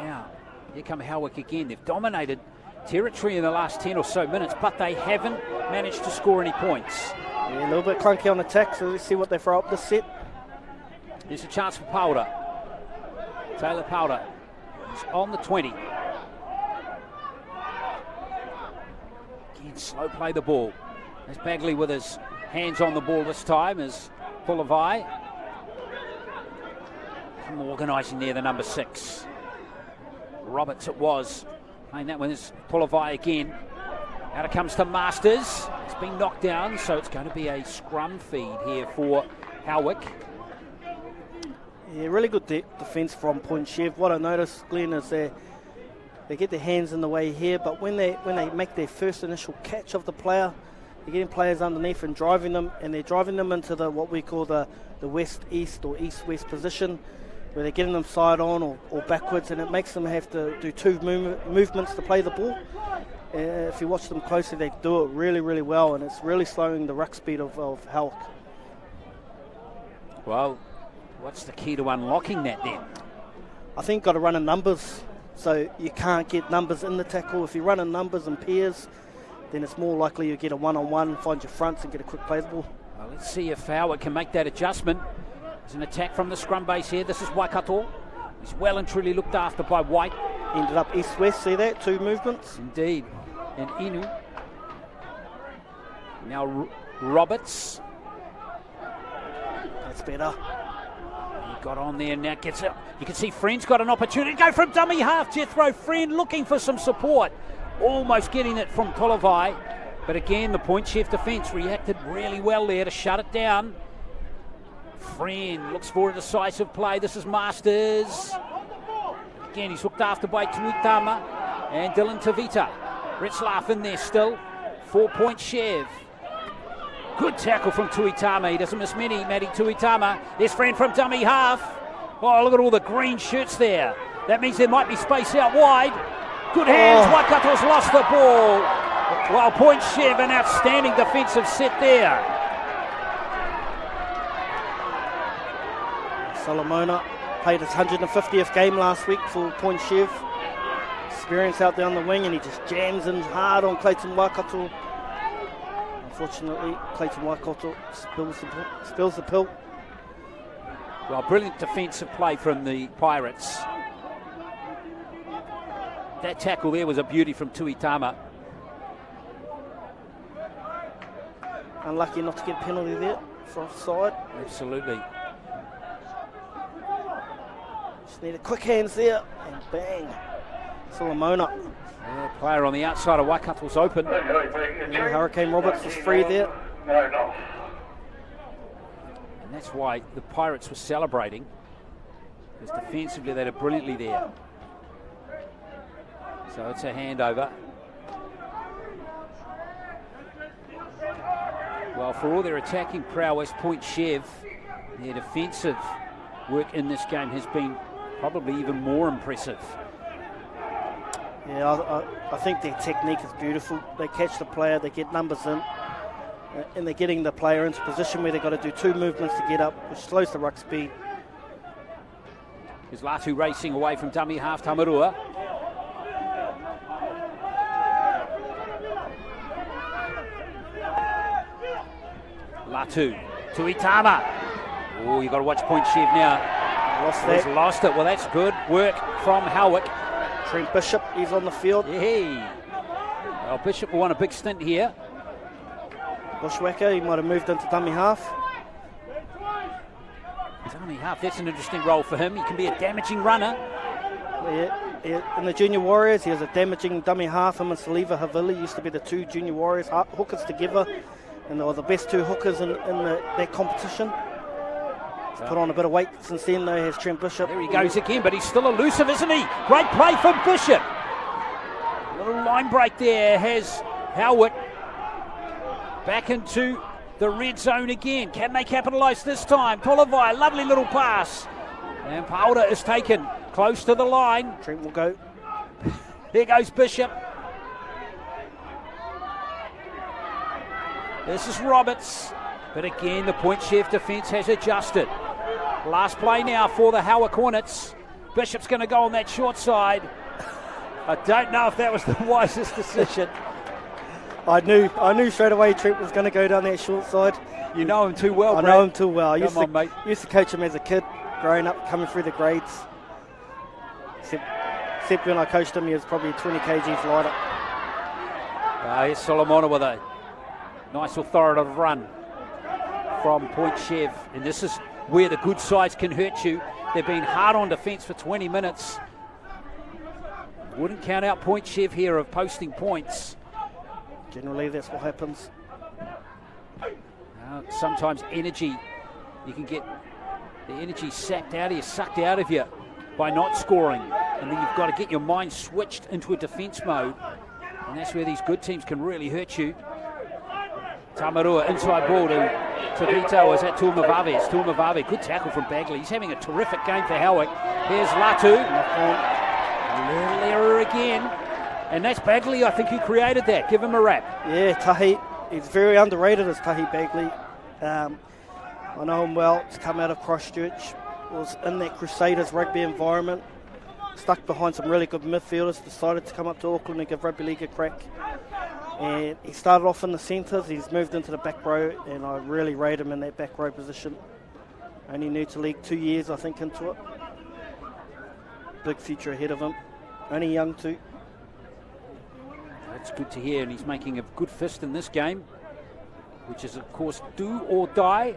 [SPEAKER 1] Now, here come Howick again. They've dominated territory in the last 10 or so minutes, but they haven't managed to score any points.
[SPEAKER 2] Yeah, a little bit clunky on attack, so let's see what they throw up this set.
[SPEAKER 1] Here's a chance for Powder. Taylor Powder is on the 20. Again, slow play the ball. There's Bagley with his hands on the ball this time as Pulavai. From organising there, the number 6. Roberts it was. Playing that one is Pulavai again. Out it comes to Masters. It's been knocked down, so it's going to be a scrum feed here for Howick.
[SPEAKER 2] Yeah, really good defence from Point Chev. What I noticed, Glenn, is they get their hands in the way here, but when they make their first initial catch of the player, they're getting players underneath and driving them, and they're driving them into the what we call the west-east or east-west position, where they're getting them side on or backwards, and it makes them have to do two movements to play the ball. If you watch them closely, they do it really, really well, and it's really slowing the ruck speed of Howick.
[SPEAKER 1] Well, what's the key to unlocking that then?
[SPEAKER 2] I think got to run in numbers, so you can't get numbers in the tackle. If you run in numbers and pairs, then it's more likely you get a one-on-one, find your fronts and get a quick play the ball.
[SPEAKER 1] Well, let's see if Howick can make that adjustment. There's an attack from the scrum base here. This is Waikato. He's well and truly looked after by White.
[SPEAKER 2] Ended up east-west, see that? Two movements.
[SPEAKER 1] Indeed. And Inu. Now Roberts.
[SPEAKER 2] That's better.
[SPEAKER 1] He got on there and now gets it. You can see Friend's got an opportunity to go from dummy half. Jethro Friend looking for some support. Almost getting it from Tolavai. But again, the Point Chef defence reacted really well there to shut it down. Friend looks for a decisive play. This is Masters. Again, he's hooked after by Tuitama and Dylan Tavita. Ritzlaff in there still. 4 Point Chev. Good tackle from Tuitama. He doesn't miss many, Matty Tuitama. There's Friend from dummy half. Oh, look at all the green shirts there. That means there might be space out wide. Good hands. Waikato's lost the ball. Well, Point Chev, an outstanding defensive set there.
[SPEAKER 2] Solomona played his 150th game last week for Point Chev. Experience out there on the wing, and he just jams in hard on Clayton Waikato. Unfortunately, Clayton Waikato spills the pill.
[SPEAKER 1] Well, brilliant defensive play from the Pirates. That tackle there was a beauty from Tuitama.
[SPEAKER 2] Unlucky not to get a penalty there for offside.
[SPEAKER 1] Absolutely.
[SPEAKER 2] Just need a quick hands there, and bang. Solomona.
[SPEAKER 1] Yeah, player on the outside of Waikato's open.
[SPEAKER 2] Yeah, Hurricane Roberts was free there.
[SPEAKER 1] And that's why the Pirates were celebrating, because defensively they did brilliantly there. So it's a handover. Well, for all their attacking prowess, Point Chev, their defensive work in this game has been probably even more impressive.
[SPEAKER 2] Yeah, I think their technique is beautiful. They catch the player, they get numbers in, and they're getting the player into position where they've got to do two movements to get up, which slows the ruck speed.
[SPEAKER 1] There's Latu racing away from dummy half Tamarua. Latu, Tuitama. Oh, you've got to watch Point Chev now.
[SPEAKER 2] Lost that.
[SPEAKER 1] He's lost it. Well, that's good work from Howick.
[SPEAKER 2] Trent Bishop, he's on the field.
[SPEAKER 1] Yeah. Well, Bishop will want a big stint here.
[SPEAKER 2] Bushwhacker, he might have moved into dummy half.
[SPEAKER 1] Dummy half, that's an interesting role for him. He can be a damaging runner.
[SPEAKER 2] Yeah, in the Junior Warriors, he has a damaging dummy half. Him and Saliva Havili used to be the two Junior Warriors hookers together, and they were the best two hookers in that competition. He's put on a bit of weight since then, though. Has Trent Bishop.
[SPEAKER 1] There he goes again, but he's still elusive, isn't he? Great play from Bishop. Little line break there has Howick back into the red zone again. Can they capitalise this time? Tolavai, lovely little pass. And Powder is taken close to the line.
[SPEAKER 2] Trent will go.
[SPEAKER 1] There goes Bishop. This is Roberts. But again, the Point Chev defence has adjusted. Last play now for the Howick Hornets. Bishop's going to go on that short side. I don't know if that was the wisest decision.
[SPEAKER 2] I knew straight away Trent was going to go down that short side.
[SPEAKER 1] You know him too well,
[SPEAKER 2] I
[SPEAKER 1] Brad.
[SPEAKER 2] know him too well. I
[SPEAKER 1] mate.
[SPEAKER 2] used to coach him as a kid, growing up, coming through the grades. Except when I coached him, he was probably 20 kgs lighter.
[SPEAKER 1] Here's Solomona with a nice authoritative run from Point Chev. And this is where the good sides can hurt you. They've been hard on defence for 20 minutes. Wouldn't count out Point Chev here of posting points.
[SPEAKER 2] Generally, that's what happens.
[SPEAKER 1] Sometimes energy, you can get the energy sapped out of you, sucked out of you by not scoring. And then you've got to get your mind switched into a defence mode. And that's where these good teams can really hurt you. Tamarua, inside ball to Vito. Is that Tuamavave? It's Tuamavave. Good tackle from Bagley. He's having a terrific game for Howick. Here's Latu. Little error again. And that's Bagley, I think, who created that. Give him a rap.
[SPEAKER 2] Yeah, Tahi. He's very underrated as Tahi Bagley. I know him well. He's come out of Christchurch. Was in that Crusaders rugby environment. Stuck behind some really good midfielders. Decided to come up to Auckland and give rugby league a crack. And he started off in the centres. He's moved into the back row, and I really rate him in that back row position. Only new to league 2 years, I think, into it. Big future ahead of him. Only young too.
[SPEAKER 1] That's good to hear, and he's making a good fist in this game, which is, of course, do or die.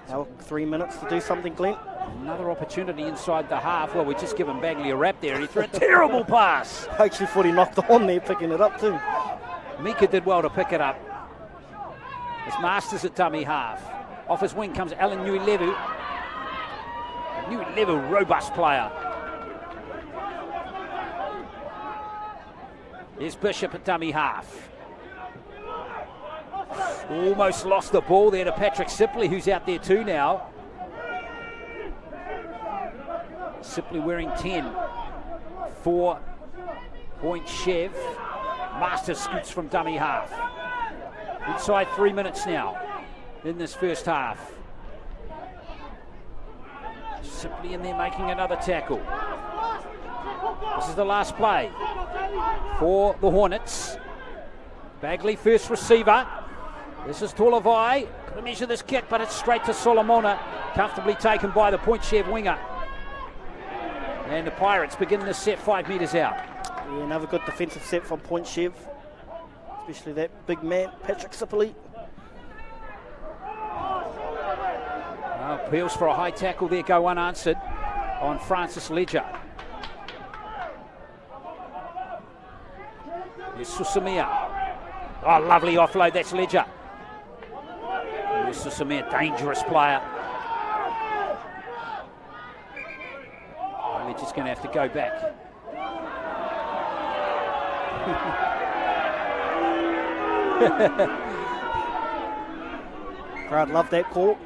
[SPEAKER 2] Now 3 minutes to do something, Glenn.
[SPEAKER 1] Another opportunity inside the half. Well, we just given Bagley a rap there, and he threw a terrible pass.
[SPEAKER 2] I actually thought he knocked on there, picking it up too.
[SPEAKER 1] Mika did well to pick it up. It's Masters at dummy half. Off his wing comes Alan Nuilevu. Nuilevu, robust player. Here's Bishop at dummy half. Almost lost the ball there to Patrick Sipley, who's out there too now. Sipley wearing 10 for Point Chev. Masters scoots from dummy half. Inside 3 minutes now in this first half. Sipley in there making another tackle. This is the last play for the Hornets. Bagley first receiver. This is Tolavai. Got to measure this kick, but it's straight to Solomona. Comfortably taken by the Point Chev winger. And the Pirates begin this set 5 metres out.
[SPEAKER 2] Yeah, another good defensive set from Point Chev. Especially that big man, Patrick Sipley.
[SPEAKER 1] Appeals for a high tackle there go unanswered on Francis Ledger. Here's Susamia. Oh, lovely offload, that's Ledger. Here's Susamia, dangerous player. Ledger's going to have to go back.
[SPEAKER 2] Crowd loved that call.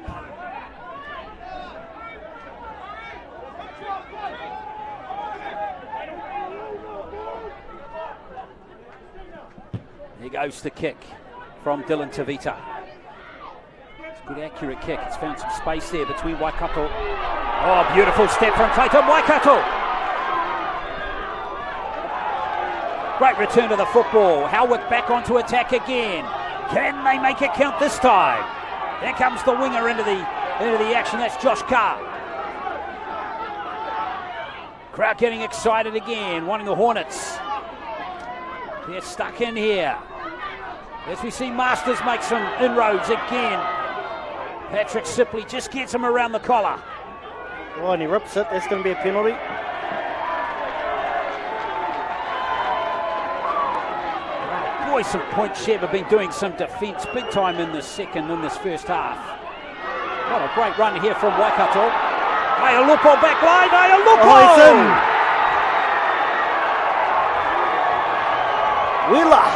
[SPEAKER 1] There goes the kick from Dylan Tavita. It's a good accurate kick. It's found some space there between Waikato. Oh, beautiful step from Clayton Waikato. Great return to the football. Howick back onto attack again. Can they make it count this time? There comes the winger into the action. That's Josh Carr. Crowd getting excited again, wanting the Hornets. They're stuck in here. As we see Masters make some inroads again. Patrick Sipley just gets him around the collar.
[SPEAKER 2] Oh, and he rips it. That's going to be a penalty.
[SPEAKER 1] Boy, some Point Chev have been doing some defence big time in this first half. What a great run here from Waikato. Aialupo back line, Aialupo!
[SPEAKER 2] Oh, he's in. Wheeler.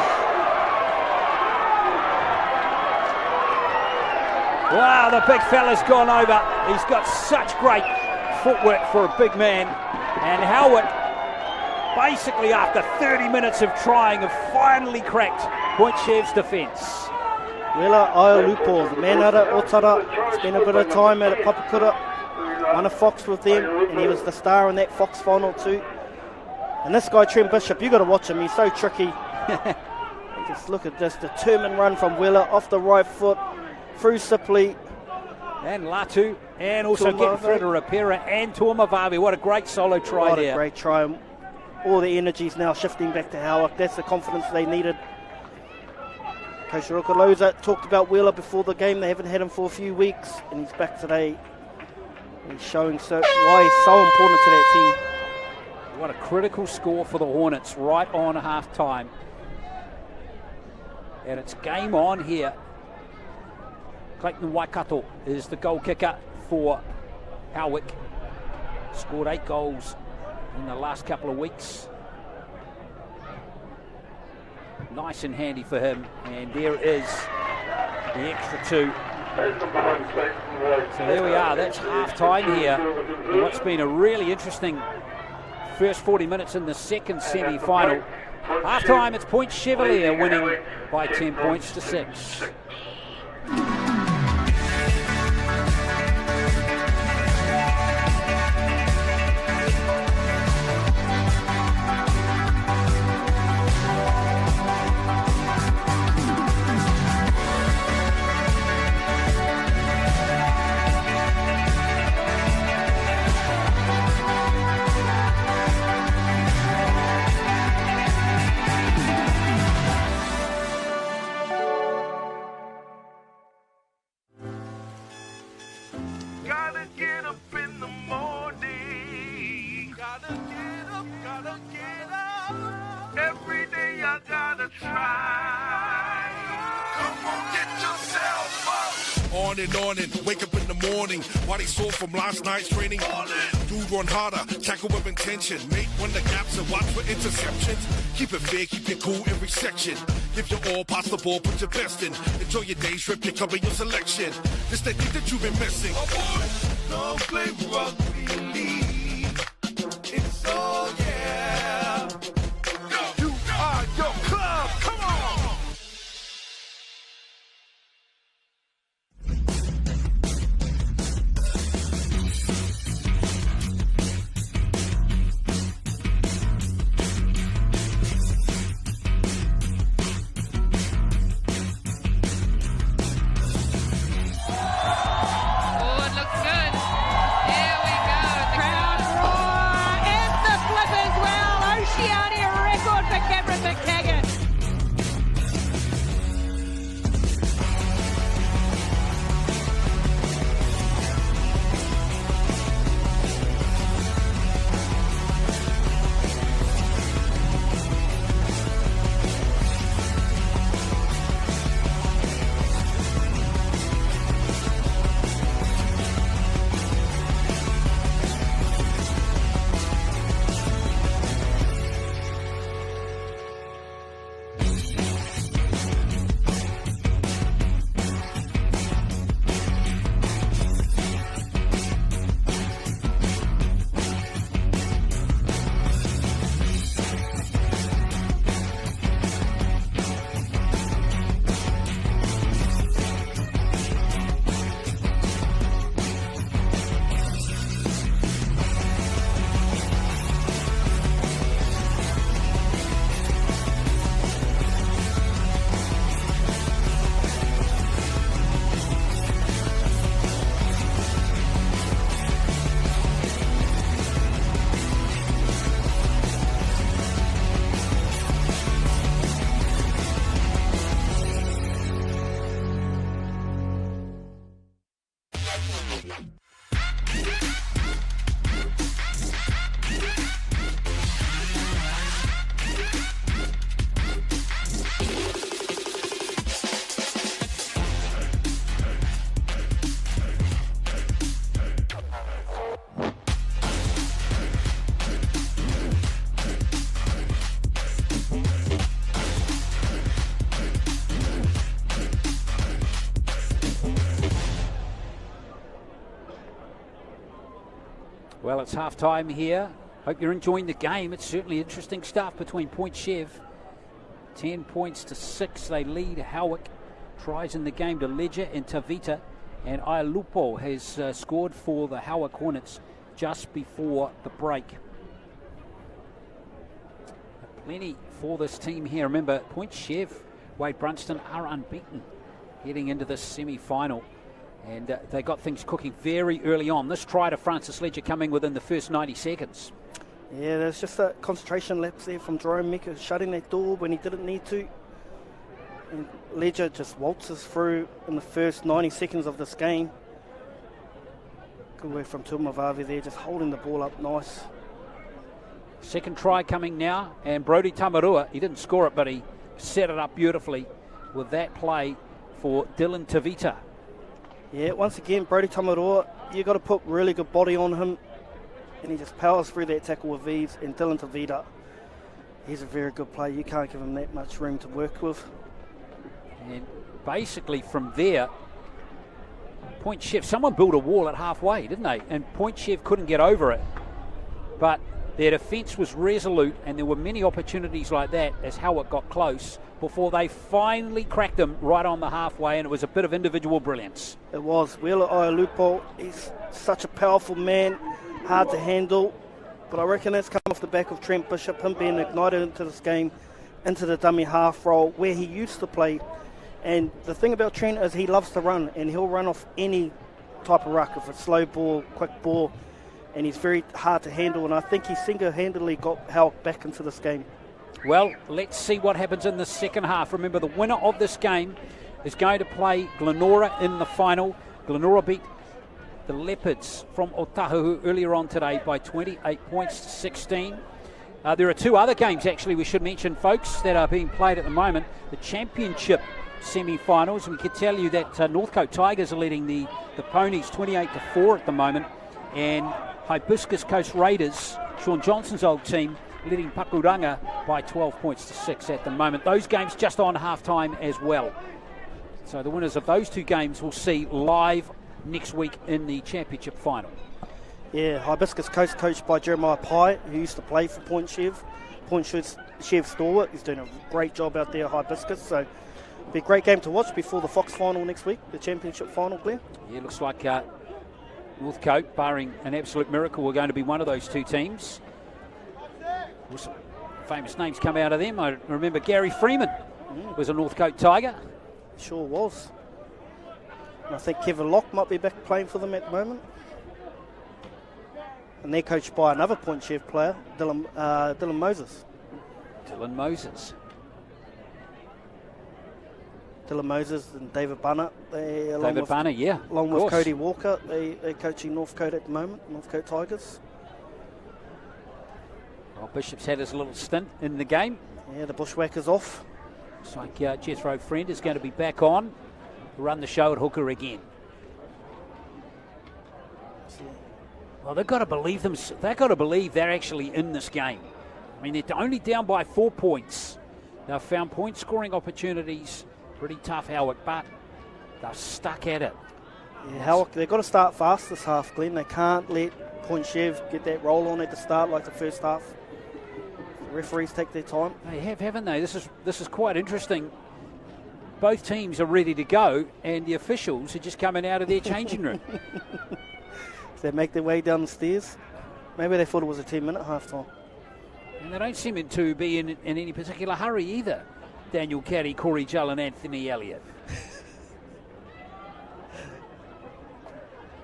[SPEAKER 1] Wow, the big fella's gone over. He's got such great footwork for a big man. And Howick, basically after 30 minutes of trying, have finally cracked Point Chev's defence.
[SPEAKER 2] Wela Aialupo, the man out at Otara, spent a bit of time out at Papakura, won a Fox with them, and he was the star in that Fox final too. And this guy, Trent Bishop, you got to watch him, he's so tricky. Just look at this determined run from Wela off the right foot, through Sipley.
[SPEAKER 1] And Latu, and also getting through to Rapera and Tuamavavi. What a great solo try
[SPEAKER 2] What
[SPEAKER 1] there.
[SPEAKER 2] a great try. All the energy's now shifting back to Howick. That's the confidence they needed. Coach Rokoloza talked about Wheeler before the game. They haven't had him for a few weeks, and he's back today. He's showing why he's so important to that team.
[SPEAKER 1] What a critical score for the Hornets right on half-time. And it's game on here. Clayton Waikato is the goal kicker for Howick. Scored 8 goals in the last couple of weeks. Nice and handy for him. And there is the extra 2. So there we are. That's half-time here. And what's been a really interesting first 40 minutes in the second semi-final. Half-time, it's Point Chevalier winning by 10 points to 6.
[SPEAKER 5] On and wake up in the morning. Body sore from last night's training. Dude run harder, tackle with intention. Make when the gaps and watch for interceptions. Keep it fair, keep it cool every section. Give your all, pass the ball, put your best in. Enjoy your day, trip, your cover, your selection. This the thing that you've been missing. Oh boy, don't play rugby league. It's all yeah. You are your club. Come on.
[SPEAKER 1] Well, it's half-time here. Hope you're enjoying the game. It's certainly interesting stuff between Point Chev. 10 points to 6. They lead Howick. tries in the game to Ledger and Tavita, and Ailupo has scored for the Howick Hornets just before the break. Plenty for this team here. Remember, Point Chev, Wade Brunston are unbeaten heading into this semi-final. And they got things cooking very early on. This try to Francis Ledger coming within the first 90 seconds.
[SPEAKER 2] Yeah, there's just a concentration lapse there from Jerome Mecca, shutting that door when he didn't need to. And Ledger just waltzes through in the first 90 seconds of this game. Good work from Tuamavavi there, just holding the ball up nice.
[SPEAKER 1] Second try coming now, and Brodie Tamarua, he didn't score it, but he set it up beautifully with that play for Dylan Tavita.
[SPEAKER 2] Yeah, once again, Brodie Tamarua, you've got to put really good body on him, and he just powers through that tackle with ease. And Dylan Tavita, he's a very good player. You can't give him that much room to work with.
[SPEAKER 1] And basically from there, Point Chev, someone built a wall at halfway, didn't they? And Point Chev couldn't get over it. But their defence was resolute, and there were many opportunities like that as Howick got close before they finally cracked them right on the halfway, and it was a bit of individual brilliance.
[SPEAKER 2] It was. Wheeler Ailupo, he's such a powerful man, hard to handle, but I reckon that's come off the back of Trent Bishop, him being ignited into this game, into the dummy half role where he used to play. And the thing about Trent is he loves to run, and he'll run off any type of ruck, if it's slow ball, quick ball, and he's very hard to handle, and I think he single-handedly got Howick back into this game.
[SPEAKER 1] Well, let's see what happens in the second half. Remember, the winner of this game is going to play Glenora in the final. Glenora beat the Leopards from Otahuhu earlier on today by 28 points to 16. There are two other games, actually, we should mention, folks, that are being played at the moment. The Championship semi-finals. We could tell you that Northcote Tigers are leading the Ponies 28-4 at the moment, and Hibiscus Coast Raiders, Sean Johnson's old team, leading Pakuranga by 12 points to 6 at the moment. Those games just on half-time as well. So the winners of those two games will see live next week in the championship final.
[SPEAKER 2] Yeah, Hibiscus Coast coached by Jeremiah Pye, who used to play for Point Chev. Point Chev stalwart. He's doing a great job out there at Hibiscus. So it'll be a great game to watch before the Fox final next week, the championship final, Glenn. Yeah,
[SPEAKER 1] looks like Northcote, barring an absolute miracle, are going to be one of those two teams. Some famous names come out of them. I remember Gary Freeman was a Northcote Tiger.
[SPEAKER 2] Sure was. And I think Kevin Locke might be back playing for them at the moment. And they're coached by another Point Chev player, Dylan Moses.
[SPEAKER 1] Dylan Moses.
[SPEAKER 2] Dylan Moses and David Bunner. Along with Cody Walker, they're coaching Northcote at the moment, Northcote Tigers.
[SPEAKER 1] Well, Bishop's had his little stint in the game.
[SPEAKER 2] Yeah, the Bushwhackers off.
[SPEAKER 1] Looks like Jethro Friend is going to be back on to run the show at hooker again. Well, they've got to believe they've got to believe they're actually in this game. I mean, they're only down by 4 points. They've found point scoring opportunities. Pretty tough, Howick, but they're stuck at it.
[SPEAKER 2] Yeah, Howick, they've got to start fast this half, Glenn. They can't let Point Chev get that roll on at the start like the first half. The referees take their time.
[SPEAKER 1] They have, haven't they? This is quite interesting. Both teams are ready to go, and the officials are just coming out of their changing room.
[SPEAKER 2] They make their way down the stairs. Maybe they thought it was a 10-minute half-time.
[SPEAKER 1] And they don't seem to be in any particular hurry either. Daniel Caddy, Corey Jull and Anthony Elliott.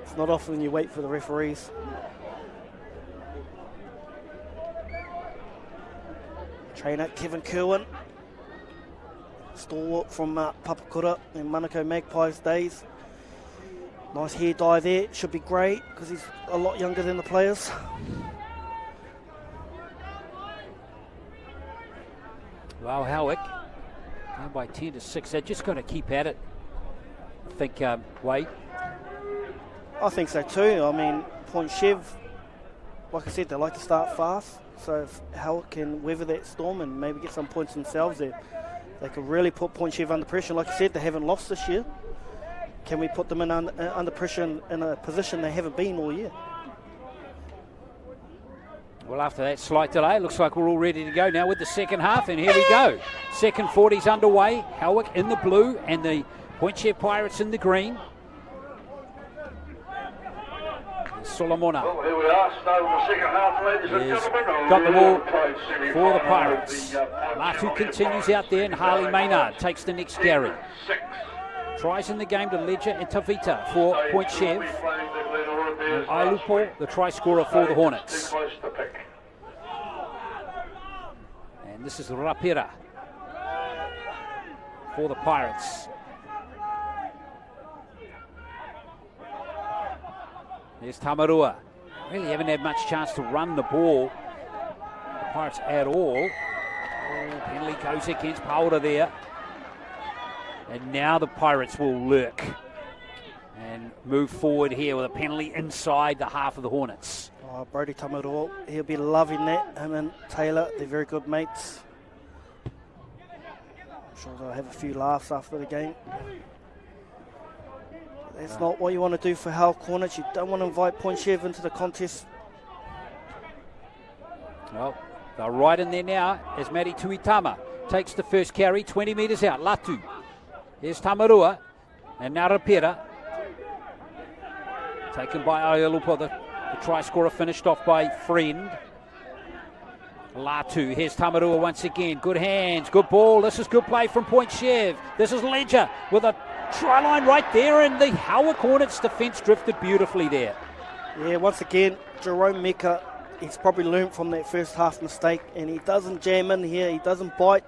[SPEAKER 2] It's not often you wait for the referees. Trainer Kevin Kerwin. Stalwart from Papakura in Manukau Magpies days. Nice hair dye there. Should be great because he's a lot younger than the players.
[SPEAKER 1] Well, Howick, down by 10-6. They've just got to keep at it. I think, Wade.
[SPEAKER 2] I think so too. I mean, Point Chev, like I said, they like to start fast. So if Howick can weather that storm and maybe get some points themselves there, they could really put Point Chev under pressure. Like I said, they haven't lost this year. Can we put them in under pressure in a position they haven't been all year?
[SPEAKER 1] Well, after that slight delay, it looks like we're all ready to go now with the second half, and here we go. Second 40's underway. Howick in the blue, and the Point Chev Pirates in the green. Solomona.
[SPEAKER 6] Well, here we are, start of the second half, ladies and gentlemen.
[SPEAKER 1] Got the ball for the Pirates. Latu continues out there, and Harley Maynard takes the next carry. Tries in the game to Ledger and Tavita for Point Chev. And Ailupo, the try scorer for the Hornets. And this is Rapira for the Pirates. There's Tamarua. Really haven't had much chance to run the ball, the Pirates, at all. Oh, penalty goes against Paura there. And now the Pirates will lurk and move forward here with a penalty inside the half of the Hornets.
[SPEAKER 2] Oh, Brody Tamarua, he'll be loving that. Him and Taylor, they're very good mates. I'm sure they'll have a few laughs after the game. That's not what you want to do for Howick Hornets. You don't want to invite Point Chev into the contest.
[SPEAKER 1] Well, they're right in there now as Matty Tuitama takes the first carry, 20 metres out. Latu. Here's Tamarua. And now Rapira. Taken by Ailupo, the try scorer, finished off by Friend. Latu. Here's Tamarua once again. Good hands, good ball. This is good play from Point Chev. This is Ledger with a try line right there, and the Howick Hornets defence drifted beautifully there.
[SPEAKER 2] Yeah, once again, Jerome Mecca, he's probably learned from that first half mistake, and he doesn't jam in here, he doesn't bite,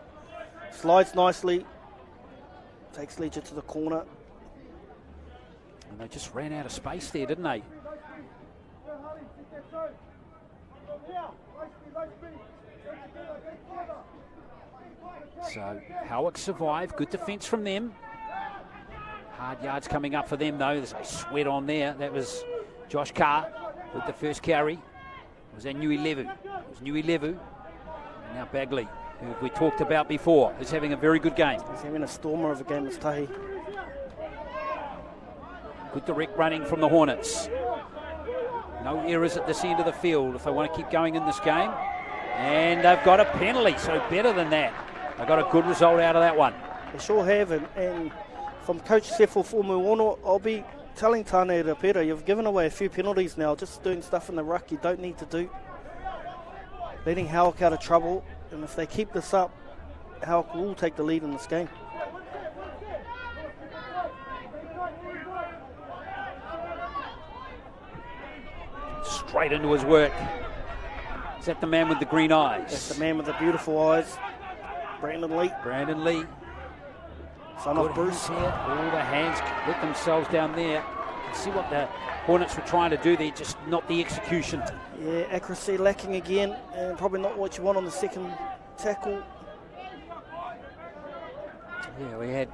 [SPEAKER 2] slides nicely, takes Ledger to the corner.
[SPEAKER 1] And they just ran out of space there, didn't they? So Howick survived, good defence from them. Hard yards coming up for them, though. There's a sweat on there. That was Josh Carr with the first carry. Was that Nui Levu? It was Nui Levu. And now Bagley, who we talked about before, is having a very good game.
[SPEAKER 2] He's having a stormer of a game, as Tahi.
[SPEAKER 1] Good direct running from the Hornets. No errors at this end of the field if they want to keep going in this game. And they've got a penalty, so better than that. They got a good result out of that one.
[SPEAKER 2] They sure have, and from Coach Sefo Formuono, I'll be telling Tane Rapira, you've given away a few penalties now, just doing stuff in the ruck you don't need to do. Letting Howick out of trouble, and if they keep this up, Howick will take the lead in this game.
[SPEAKER 1] Straight into his work. Is that the man with the green eyes?
[SPEAKER 2] That's the man with the beautiful eyes, Brandon Lee.
[SPEAKER 1] Brandon Lee.
[SPEAKER 2] Son of Bruce.
[SPEAKER 1] Here. All the hands lit themselves down there. You can see what the Hornets were trying to do there, just not the execution.
[SPEAKER 2] Yeah, accuracy lacking again, and probably not what you want on the second tackle.
[SPEAKER 1] Yeah, we had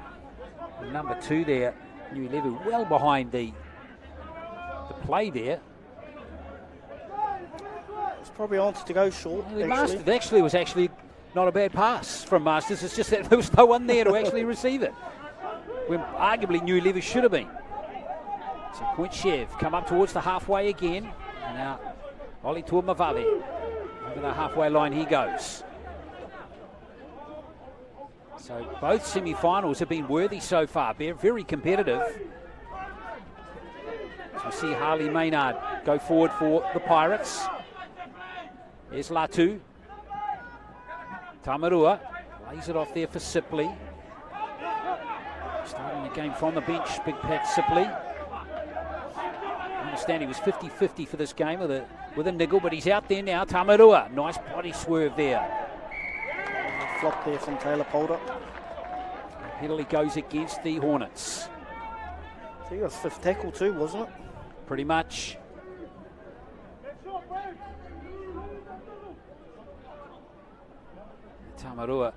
[SPEAKER 1] number 2 there, Nui Levu, well behind the play there.
[SPEAKER 2] It's probably on to go short.
[SPEAKER 1] It was actually not a bad pass from Masters. It's just that there was no one there to actually receive it, when arguably Nui Levu should have been. So Point Chev come up towards the halfway again. And now Oli Tuamavave over the halfway line he goes. So both semi-finals have been worthy so far. They're very competitive. So we see Harley Maynard go forward for the Pirates. There's Latu. Tamarua lays it off there for Sipley. Starting the game from the bench, Big Pat Sipley. I understand he was 50-50 for this game with a niggle, but he's out there now. Tamarua, nice body swerve there.
[SPEAKER 2] Flop there from Taylor Polder.
[SPEAKER 1] Penalty goes against the Hornets.
[SPEAKER 2] I think it was 5th tackle too, wasn't it?
[SPEAKER 1] Pretty much. Tamarua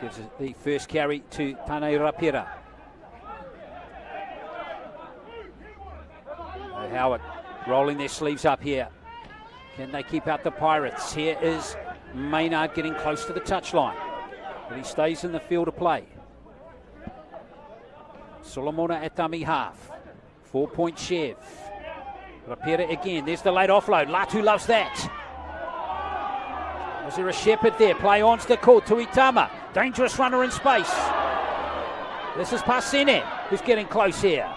[SPEAKER 1] gives the first carry to Tane Rapira. Howick rolling their sleeves up here. Can they keep out the Pirates? Here is Maynard getting close to the touchline, but he stays in the field of play. Solomona at dummy half. 4-point Chev. Rapira again. There's the late offload. Latu loves that. Was there a shepherd there? Play on's the call. Tuitama. Dangerous runner in space. This is Pasene, who's getting close here.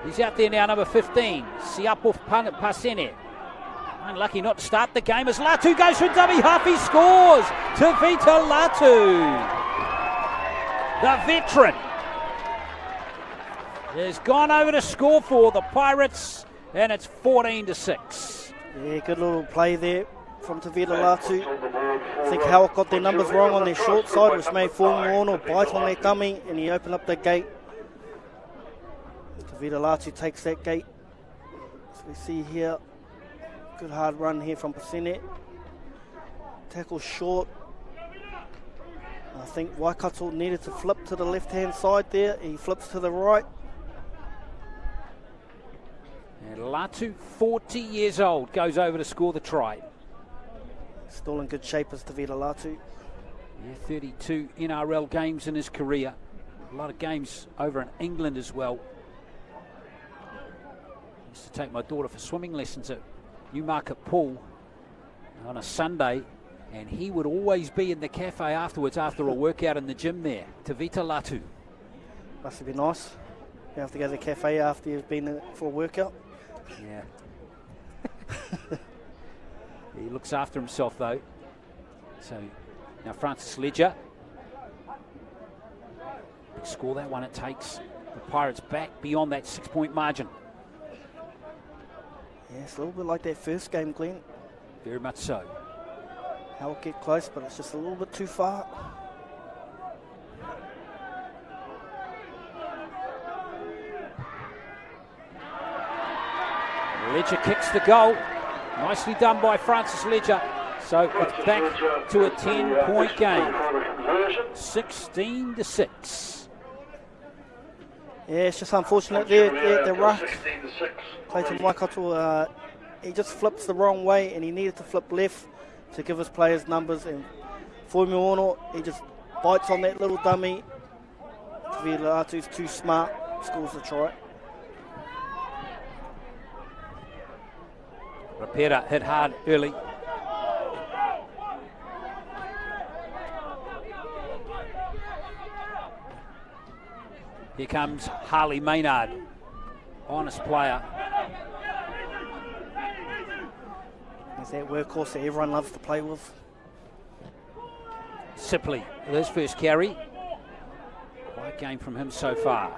[SPEAKER 1] He's out there now, number 15. Siapo Pasene. Unlucky not to start the game as Latu goes for dummy half. He scores. Tavita Latu, the veteran, has gone over to score for the Pirates, and it's 14-6.
[SPEAKER 2] Yeah, good little play there from Tavita Latu. I think Howick got their numbers wrong on their short side, which made Fuimono bite on their dummy, and he opened up the gate. Tavita Latu takes that gate. So we see here, good hard run here from Pasene. Tackle short. I think Waikato needed to flip to the left-hand side there. He flips to the right.
[SPEAKER 1] And Latu, 40 years old, goes over to score the try.
[SPEAKER 2] Still in good shape as Tavita Latu.
[SPEAKER 1] Yeah, 32 NRL games in his career. A lot of games over in England as well. Used to take my daughter for swimming lessons at Newmarket Pool on a Sunday, and he would always be in the cafe afterwards after a workout in the gym there. Tavita Latu.
[SPEAKER 2] Must have been nice. You have to go to the cafe after you've been in for a workout.
[SPEAKER 1] Yeah. He looks after himself though. So now Francis Ledger. Big score that one. It takes the Pirates back beyond that 6-point margin.
[SPEAKER 2] Yeah, it's a little bit like that first game, Glenn.
[SPEAKER 1] Very much so.
[SPEAKER 2] Howick get close, but it's just a little bit too far.
[SPEAKER 1] Ledger kicks the goal. Nicely done by Francis Ledger. So it's back to a 10-point game. 16-6.
[SPEAKER 2] Yeah, it's just unfortunate there. The ruck. Clayton Waikato, he just flips the wrong way, and he needed to flip left to give his players numbers. And Fuimono, he just bites on that little dummy. Tavita Latu's too smart, scores the try.
[SPEAKER 1] Rapera hit hard early. Here comes Harley Maynard. Honest player.
[SPEAKER 2] There's that workhorse that everyone loves to play with.
[SPEAKER 1] Sipley with his first carry. Quiet game from him so far.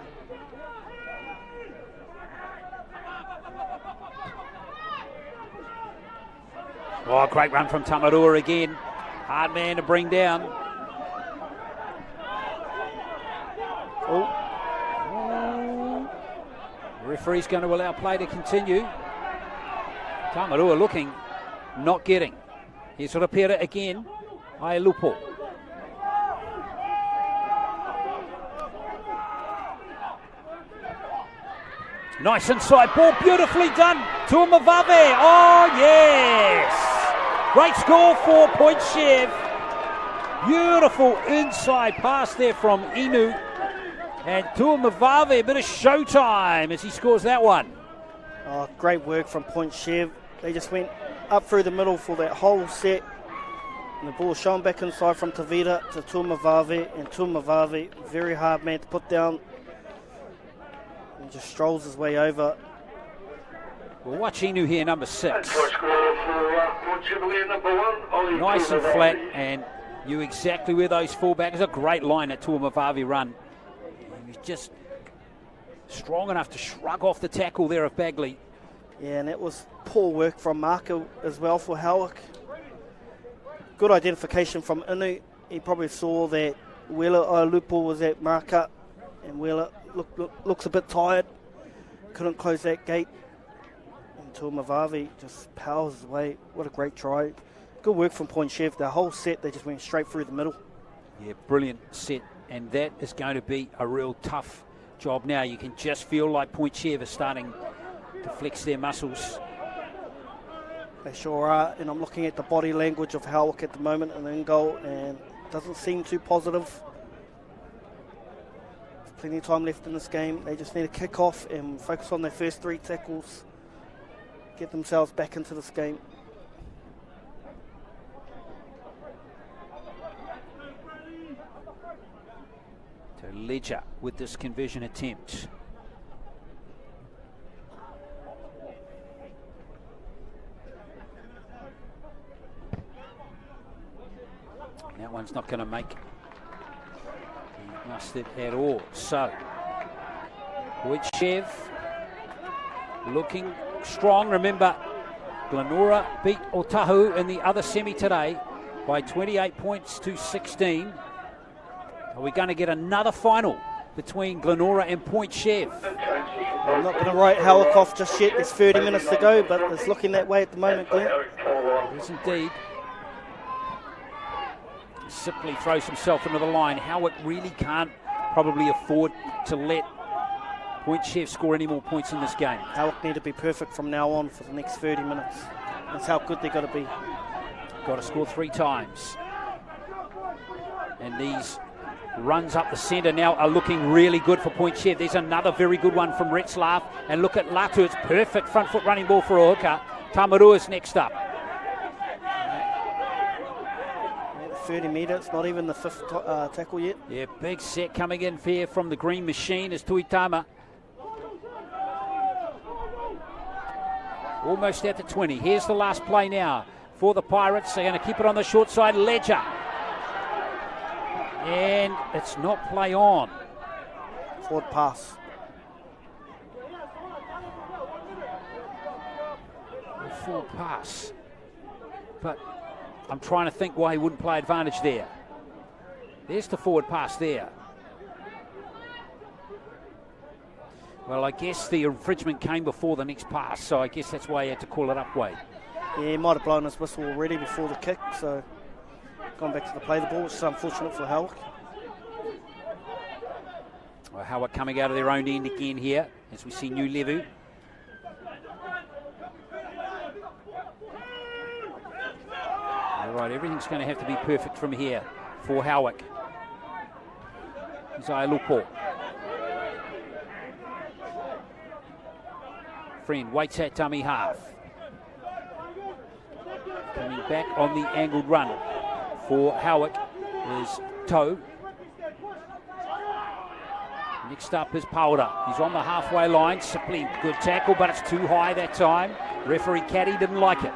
[SPEAKER 1] Oh, great run from Tamarua again. Hard man to bring down. Oh. The referee's going to allow play to continue. Tamarua looking, not getting. Here's Rapera again. Ailupo. Nice inside ball, beautifully done. Tuamavave. Oh, yes. Great score for Point Chev. Beautiful inside pass there from Inu. And Tuamavave, a bit of showtime as he scores that one.
[SPEAKER 2] Oh, great work from Point Chev. They just went up through the middle for that whole set. And the ball shown back inside from Tavita to Tuamavave. And Tuamavave, very hard man to put down. And just strolls his way over.
[SPEAKER 1] Well, watch Inu here, number 6. Nice and flat, and knew exactly where those fullbacks. It's a great line that Tuamavave run. He was just strong enough to shrug off the tackle there of Bagley.
[SPEAKER 2] Yeah, and that was poor work from Marker as well for Howick. Good identification from Inu. He probably saw that Wela Ailupo was at marker, and Wela looks a bit tired. Couldn't close that gate. And Tuamavave just powers his way. What a great try. Good work from Point Chev. The whole set, they just went straight through the middle.
[SPEAKER 1] Yeah, brilliant set. And that is going to be a real tough job now. You can just feel like Point Chev is starting to flex their muscles.
[SPEAKER 2] They sure are. And I'm looking at the body language of Howick at the moment in goal, and it doesn't seem too positive. There's plenty of time left in this game. They just need to kick off and focus on their first 3 tackles. Get themselves back into this game.
[SPEAKER 1] Ledger with this conversion attempt. That one's not going to make mustard at all. So, Chev looking strong. Remember, Glenora beat Otahu in the other semi today by 28 points to 16. Are we going to get another final between Glenora and Point Chev?
[SPEAKER 2] I'm not going to write Howick off just yet. There's 30 minutes to go, but it's looking that way at the moment, Glenn.
[SPEAKER 1] It is indeed. He simply throws himself into the line. Howick really can't probably afford to let Point Chev score any more points in this game.
[SPEAKER 2] Howick need to be perfect from now on for the next 30 minutes. That's how good they've got to be.
[SPEAKER 1] Got to score 3 times. And these runs up the centre now are looking really good for Point Chev. There's another very good one from Retzlaff. And look at Latu. It's perfect front foot running ball for a hooker. Tamarua's next up.
[SPEAKER 2] 30 metres, not even the 5th tackle yet.
[SPEAKER 1] Yeah, big set coming in here from the green machine is Tuitama. Almost at the 20. Here's the last play now for the Pirates. They're going to keep it on the short side. Ledger. And it's not play on.
[SPEAKER 2] Forward pass.
[SPEAKER 1] Forward pass. But I'm trying to think why he wouldn't play advantage there. There's the forward pass there. Well, I guess the infringement came before the next pass, so I guess that's why he had to call it up, Wade.
[SPEAKER 2] Yeah, he might have blown his whistle already before the kick, so gone back to the play the ball, which is unfortunate for Howick.
[SPEAKER 1] Well, Howick coming out of their own end again here, as we see New Levu. All right, everything's going to have to be perfect from here for Howick. Isaiah Lupo. Friend waits at dummy half. Coming back on the angled run for Howick is Toe. Next up is Powder. He's on the halfway line. Simply good tackle, but it's too high that time. Referee Caddy didn't like it.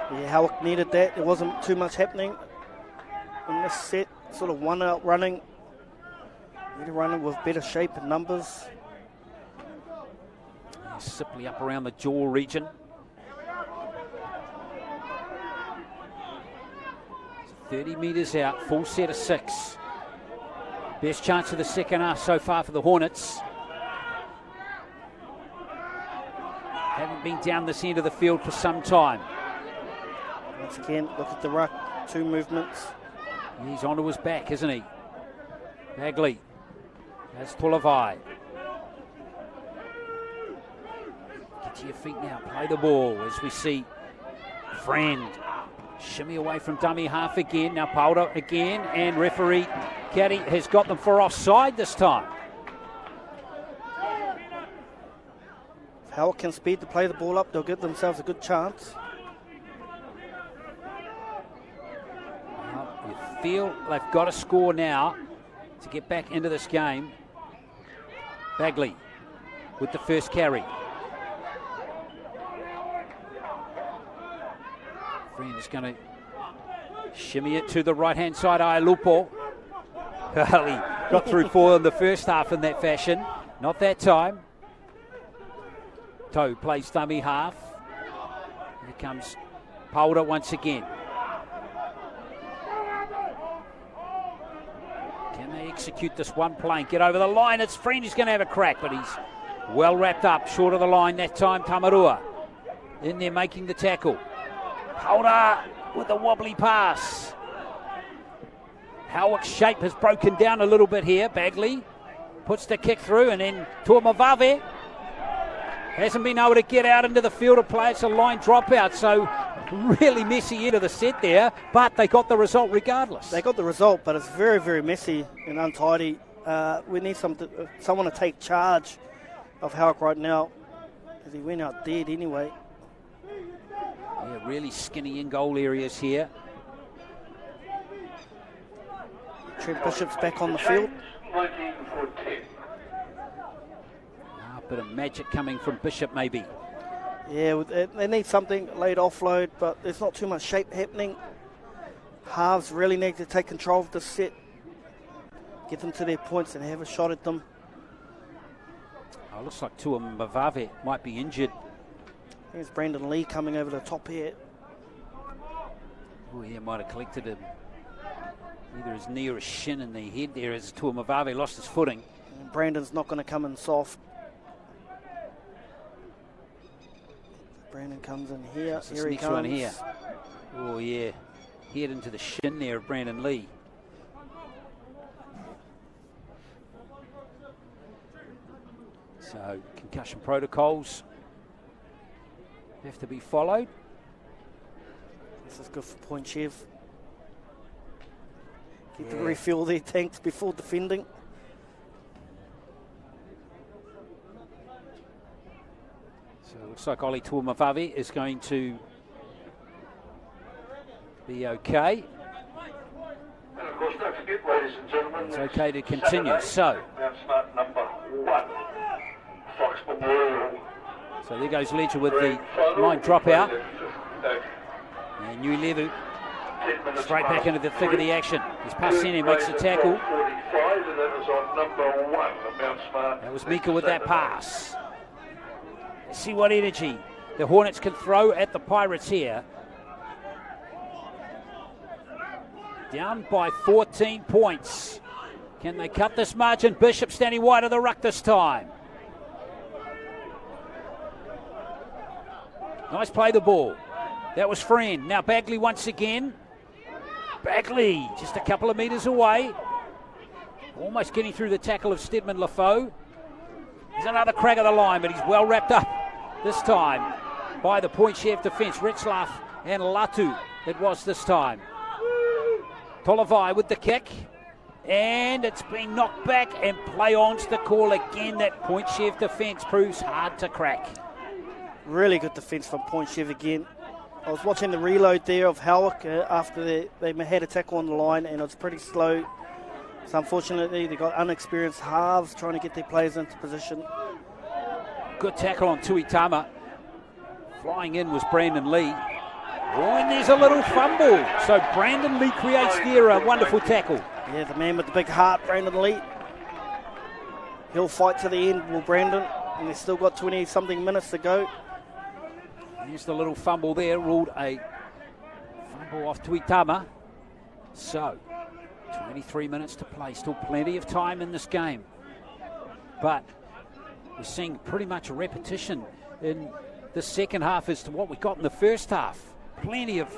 [SPEAKER 2] Yeah, Howick needed that. There wasn't too much happening in this set. Sort of one out running. Really running with better shape and numbers.
[SPEAKER 1] Simply up around the jaw region. 30 metres out, full set of 6. Best chance of the second half so far for the Hornets. Haven't been down this end of the field for some time.
[SPEAKER 2] Once again, look at the ruck, 2 movements.
[SPEAKER 1] He's onto his back, isn't he? Bagley. That's Tulavai. Get to your feet now, play the ball as we see Friend shimmy away from dummy half again. Now Powder again, and referee Caddy has got them for offside this time.
[SPEAKER 2] If Howick can speed to play the ball up, they'll give themselves a good chance.
[SPEAKER 1] Well, you feel they've got to score now to get back into this game. Bagley with the first carry. Friend is going to shimmy it to the right-hand side. Ailupo. Well, he got through 4 in the first half in that fashion. Not that time. Toe plays dummy half. Here comes Powder once again. Can they execute this one plane? Get over the line. It's Friend who's going to have a crack, but he's well wrapped up. Short of the line that time, Tamarua. In there making the tackle. Powder with a wobbly pass. Howick's shape has broken down a little bit here. Bagley puts the kick through, and then Tuamavave hasn't been able to get out into the field of play. It's a line dropout, so really messy end of the set there, but they got the result regardless.
[SPEAKER 2] They got the result, but it's very, very messy and untidy. We need someone to take charge of Howick right now, as he went out dead anyway.
[SPEAKER 1] Yeah, really skinny in goal areas here.
[SPEAKER 2] Trent Bishop's back on the field.
[SPEAKER 6] 19 for 10.
[SPEAKER 1] A bit of magic coming from Bishop, maybe.
[SPEAKER 2] Yeah, they need something late offload, but there's not too much shape happening. Halves really need to take control of the set, get them to their points and have a shot at them.
[SPEAKER 1] Oh, looks like Tua Mavave might be injured.
[SPEAKER 2] I think it's Brandon Lee coming over the top here.
[SPEAKER 1] Oh, yeah, might have collected him. Either his knee or his shin in the head there as Tua Mavave lost his footing.
[SPEAKER 2] And Brandon's not going to come in soft. Brandon comes in here.
[SPEAKER 1] This
[SPEAKER 2] Here he
[SPEAKER 1] next
[SPEAKER 2] comes.
[SPEAKER 1] one here. Oh, yeah. Head into the shin there of Brandon Lee. So, concussion protocols have to be followed.
[SPEAKER 2] This is good for Point Chev. Get to refuel their tanks before defending.
[SPEAKER 1] So it looks like Oli Tuamavavi is going to be okay.
[SPEAKER 6] And of course, don't forget, ladies and gentlemen,
[SPEAKER 1] It's okay to continue.
[SPEAKER 6] Saturday,
[SPEAKER 1] So,
[SPEAKER 6] Mount Smart number 1, Fox Memorial.
[SPEAKER 1] so there goes Ledger with the
[SPEAKER 6] Grand final.
[SPEAKER 1] line dropout.
[SPEAKER 6] Uh,
[SPEAKER 1] And New Levu
[SPEAKER 6] 10 minutes
[SPEAKER 1] straight back
[SPEAKER 6] past
[SPEAKER 1] into the thick of the action. As Pasini makes the tackle.
[SPEAKER 6] 45, and that was on number 1, the Mount Smart.
[SPEAKER 1] That was Mika with that pass. Let's see what energy the Hornets can throw at the Pirates here. Down by 14 points. Can they cut this margin? Bishop standing wide of the ruck this time. Nice play the ball. That was Friend. Now Bagley once again. Bagley just a couple of metres away. Almost getting through the tackle of Stedman Lafoe. There's another crack of the line, but he's well wrapped up this time by the Point Chev defence. Ritzlaff and Latu it was this time. Tolavai with the kick. And it's been knocked back and play on's the call again. That Point Chev defence proves hard to crack.
[SPEAKER 2] Really good defence from Point Chev again. I was watching the reload there of Howick after they had a tackle on the line, and it was pretty slow. So unfortunately, they got unexperienced halves trying to get their players into position.
[SPEAKER 1] Good tackle on Tuitama. Flying in was Brandon Lee. Oh, and there's a little fumble. So Brandon Lee creates there a wonderful tackle.
[SPEAKER 2] Yeah, the man with the big heart, Brandon Lee. He'll fight to the end, will Brandon. And they've still got 20-something minutes to go.
[SPEAKER 1] Here's the little fumble there, ruled a fumble off Tuitama. So, 23 minutes to play, still plenty of time in this game. But we're seeing pretty much a repetition in the second half as to what we got in the first half. Plenty of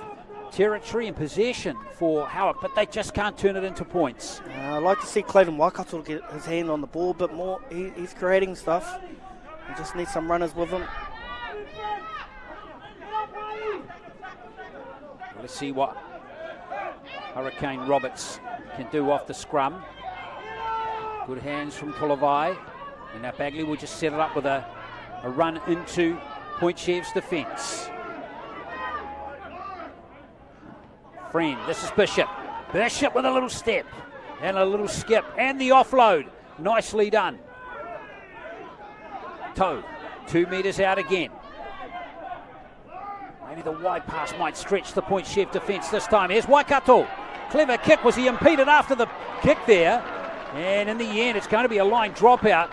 [SPEAKER 1] territory and possession for Howick, but they just can't turn it into points.
[SPEAKER 2] I'd like to see Clayton Waikato get his hand on the ball a bit more. He's creating stuff. He just needs some runners with him.
[SPEAKER 1] Let's see what Hurricane Roberts can do off the scrum. Good hands from Tolavai. And now Bagley will just set it up with a run into Point Chev's defence. Friend, this is Bishop. Bishop with a little step and a little skip and the offload. Nicely done. Toe, 2 metres out again. Maybe the wide pass might stretch the Point Chev defence this time. Here's Waikato. Clever kick. Was he impeded after the kick there? And in the end, it's going to be a line dropout.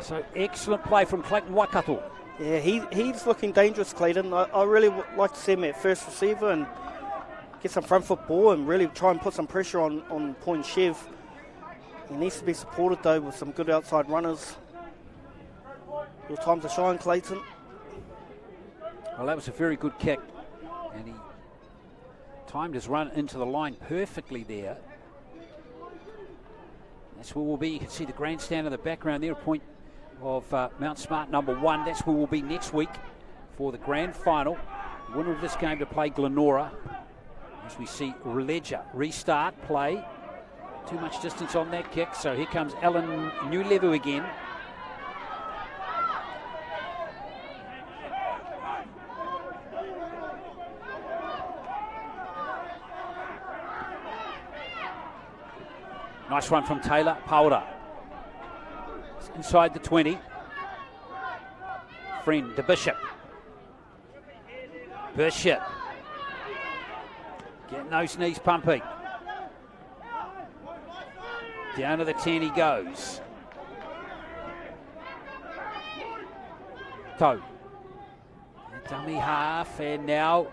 [SPEAKER 1] So excellent play from Clayton Waikato.
[SPEAKER 2] Yeah, he's looking dangerous, Clayton. I really would like to see him at first receiver and get some front foot ball and really try and put some pressure on Point Chev. He needs to be supported, though, with some good outside runners. Your time to shine, Clayton.
[SPEAKER 1] Well, that was a very good kick. And he timed his run into the line perfectly there. That's where we'll be. You can see the grandstand in the background there, a point of Mount Smart number 1. That's where we'll be next week for the grand final. The winner of this game to play Glenora. As we see Ledger restart play. Too much distance on that kick. So here comes Alan Newlevu again. Nice run from Taylor. Powder. Inside the 20. Friend to Bishop. Bishop. Getting those knees pumping. Down to the 10 he goes. Toe. Dummy half, and now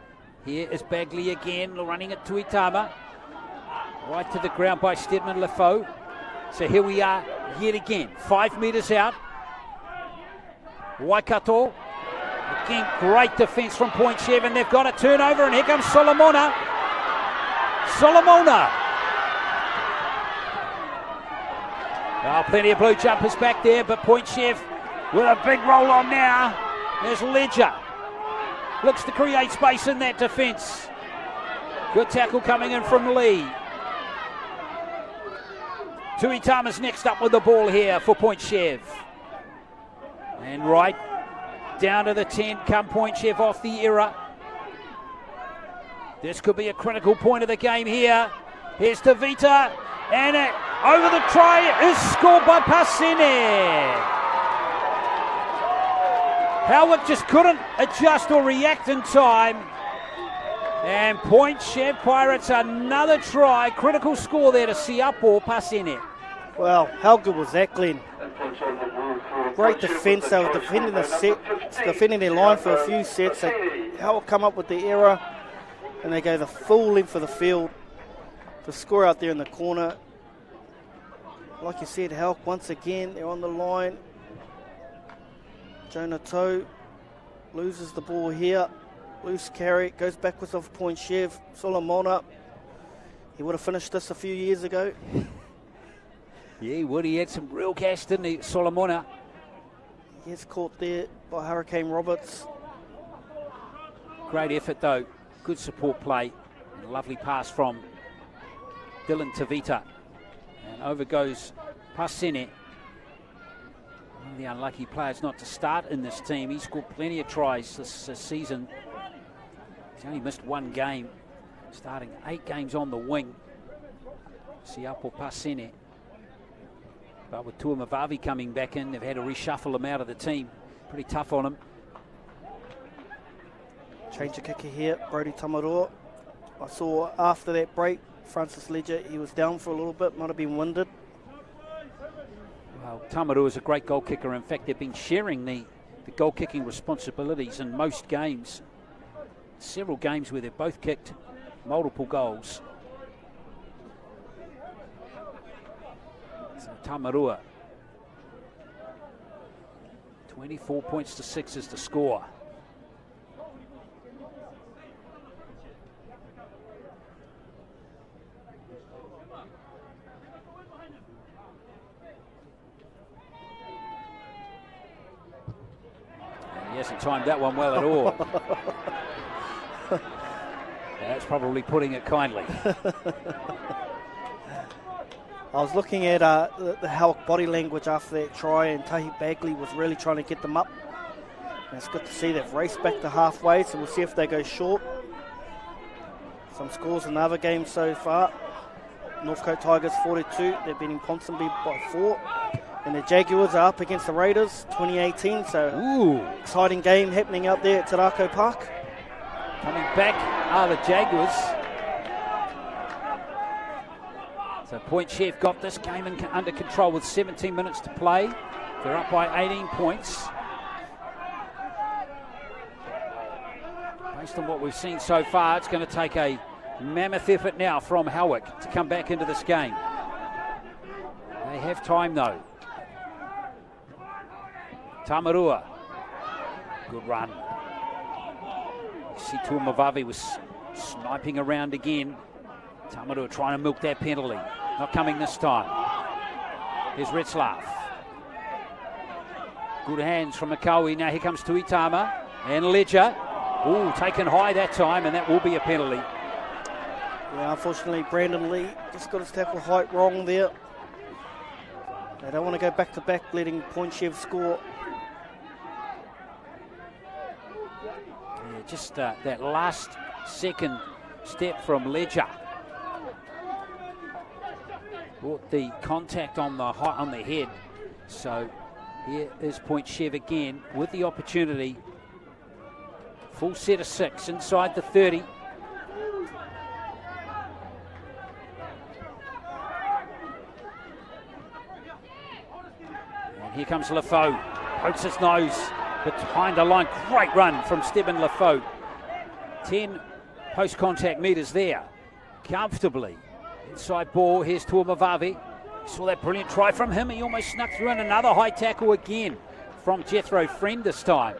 [SPEAKER 1] here is Bagley again, running it to Itama. Right to the ground by Stedman Lefoe. So here we are yet again, 5 metres out. Waikato. Again, great defence from Point Chev, and they've got a turnover, and here comes Solomona. Solomona. Oh, plenty of blue jumpers back there, but Point Chev with a big roll on now. There's Ledger. Looks to create space in that defence. Good tackle coming in from Lee. Tuitama's next up with the ball here for Point Chev. And right down to the 10 come Point Chev off the error. This could be a critical point of the game here. Here's Tavita, and it over the try is scored by Pasene. Howick just couldn't adjust or react in time. And Point Chev Pirates another try. Critical score there to Siapo Pasene.
[SPEAKER 2] Well, how good was that, Glenn? Great defence. They were defending the set, defending their line for a few sets. Howick come up with the error, and they go the full length of the field to score out there in the corner. Like you said, Howick once again, they're on the line. Jonah Toe loses the ball here. Loose carry, goes backwards off Point Chev. Solomona, he would have finished this a few years ago.
[SPEAKER 1] Yeah, he would. He had some real cash, didn't he, Solomona?
[SPEAKER 2] He gets caught there by Hurricane Roberts.
[SPEAKER 1] Great effort, though. Good support play. And a lovely pass from Dylan Tavita. And over goes Pasene. One of the unlucky players not to start in this team. He scored plenty of tries this season. He's only missed one game, starting 8 games on the wing. Siapo Pasene. But with Tuamavavi coming back in, they've had to reshuffle him out of the team. Pretty tough on him.
[SPEAKER 2] Change of kicker here, Brodie Tamaroa. I saw after that break, Francis Ledger, he was down for a little bit, might have been winded.
[SPEAKER 1] Well, Tamaru is a great goal kicker. In fact, they've been sharing the goal kicking responsibilities in most games. Several games where they've both kicked multiple goals. So Tamarua, 24 points to 6 is the score. He hasn't timed that one well at all. That's probably putting it kindly.
[SPEAKER 2] I was looking at the Howick body language after that try, and Tahi Bagley was really trying to get them up. And it's good to see they've raced back to halfway, so we'll see if they go short. Some scores in the other games so far. Northcote Tigers 42, they've been in Ponsonby by 4. And the Jaguars are up against the Raiders 2018, so exciting game happening out there at Te Rako Park.
[SPEAKER 1] Coming back are the Jaguars. So Point Chev got this game under control with 17 minutes to play. They're up by 18 points. Based on what we've seen so far, it's going to take a mammoth effort now from Howick to come back into this game. They have time though. Tamarua, good run. You see Tuamavavi was sniping around again. Tamarua trying to milk that penalty. Not coming this time. Here's Retzlaff. Good hands from Makawi. Now here comes Tuitama and Ledger. Ooh, taken high that time, and that will be a penalty.
[SPEAKER 2] Yeah, unfortunately, Brandon Lee just got his tackle height wrong there. They don't want to go back-to-back, letting Point Chev score.
[SPEAKER 1] Yeah, just that last second step from Ledger. brought the contact on the head. So here is Point Chev again with the opportunity. Full set of 6 inside the 30. And here comes Lafoe. Pokes his nose behind the line. Great run from Stephen Lafoe. 10 post-contact metres there. Comfortably. Inside ball. Here's Tuamavavi. Saw that brilliant try from him. He almost snuck through, and another high tackle again from Jethro Friend this time.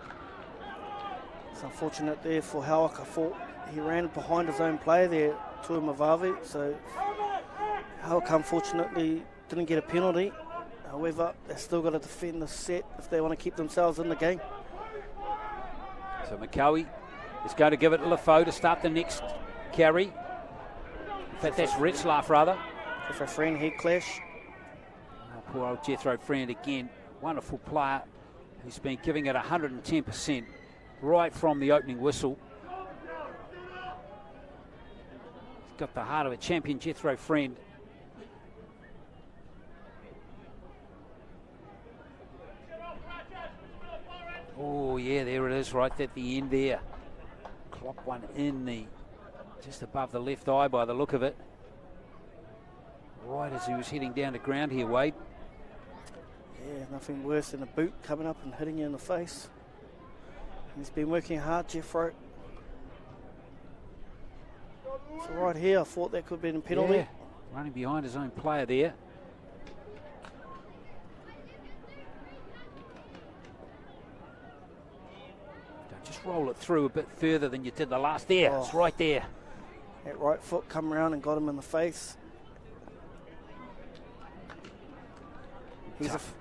[SPEAKER 2] It's unfortunate there for Howick. I thought he ran behind his own player there, Tuamavavi. So Howick unfortunately didn't get a penalty. However, they've still got to defend the set if they want to keep themselves in the game.
[SPEAKER 1] So McCowie is going to give it to Lafoe to start the next carry. In fact, that's Retzlaff rather.
[SPEAKER 2] Jethro Friend head clash.
[SPEAKER 1] Oh, poor old Jethro Friend again. Wonderful player who's been giving it 110% right from the opening whistle. He's got the heart of a champion, Jethro Friend. Oh yeah, there it is, right at the end there. Clock one in the just above the left eye by the look of it. Right as he was heading down to ground here, Wade.
[SPEAKER 2] Yeah, nothing worse than a boot coming up and hitting you in the face. He's been working hard, Jeffro. So right here, I thought that could have been a penalty.
[SPEAKER 1] Yeah, running behind his own player there. Just roll it through a bit further than you did the last there. Oh. It's right there.
[SPEAKER 2] That right foot come around and got him in the face.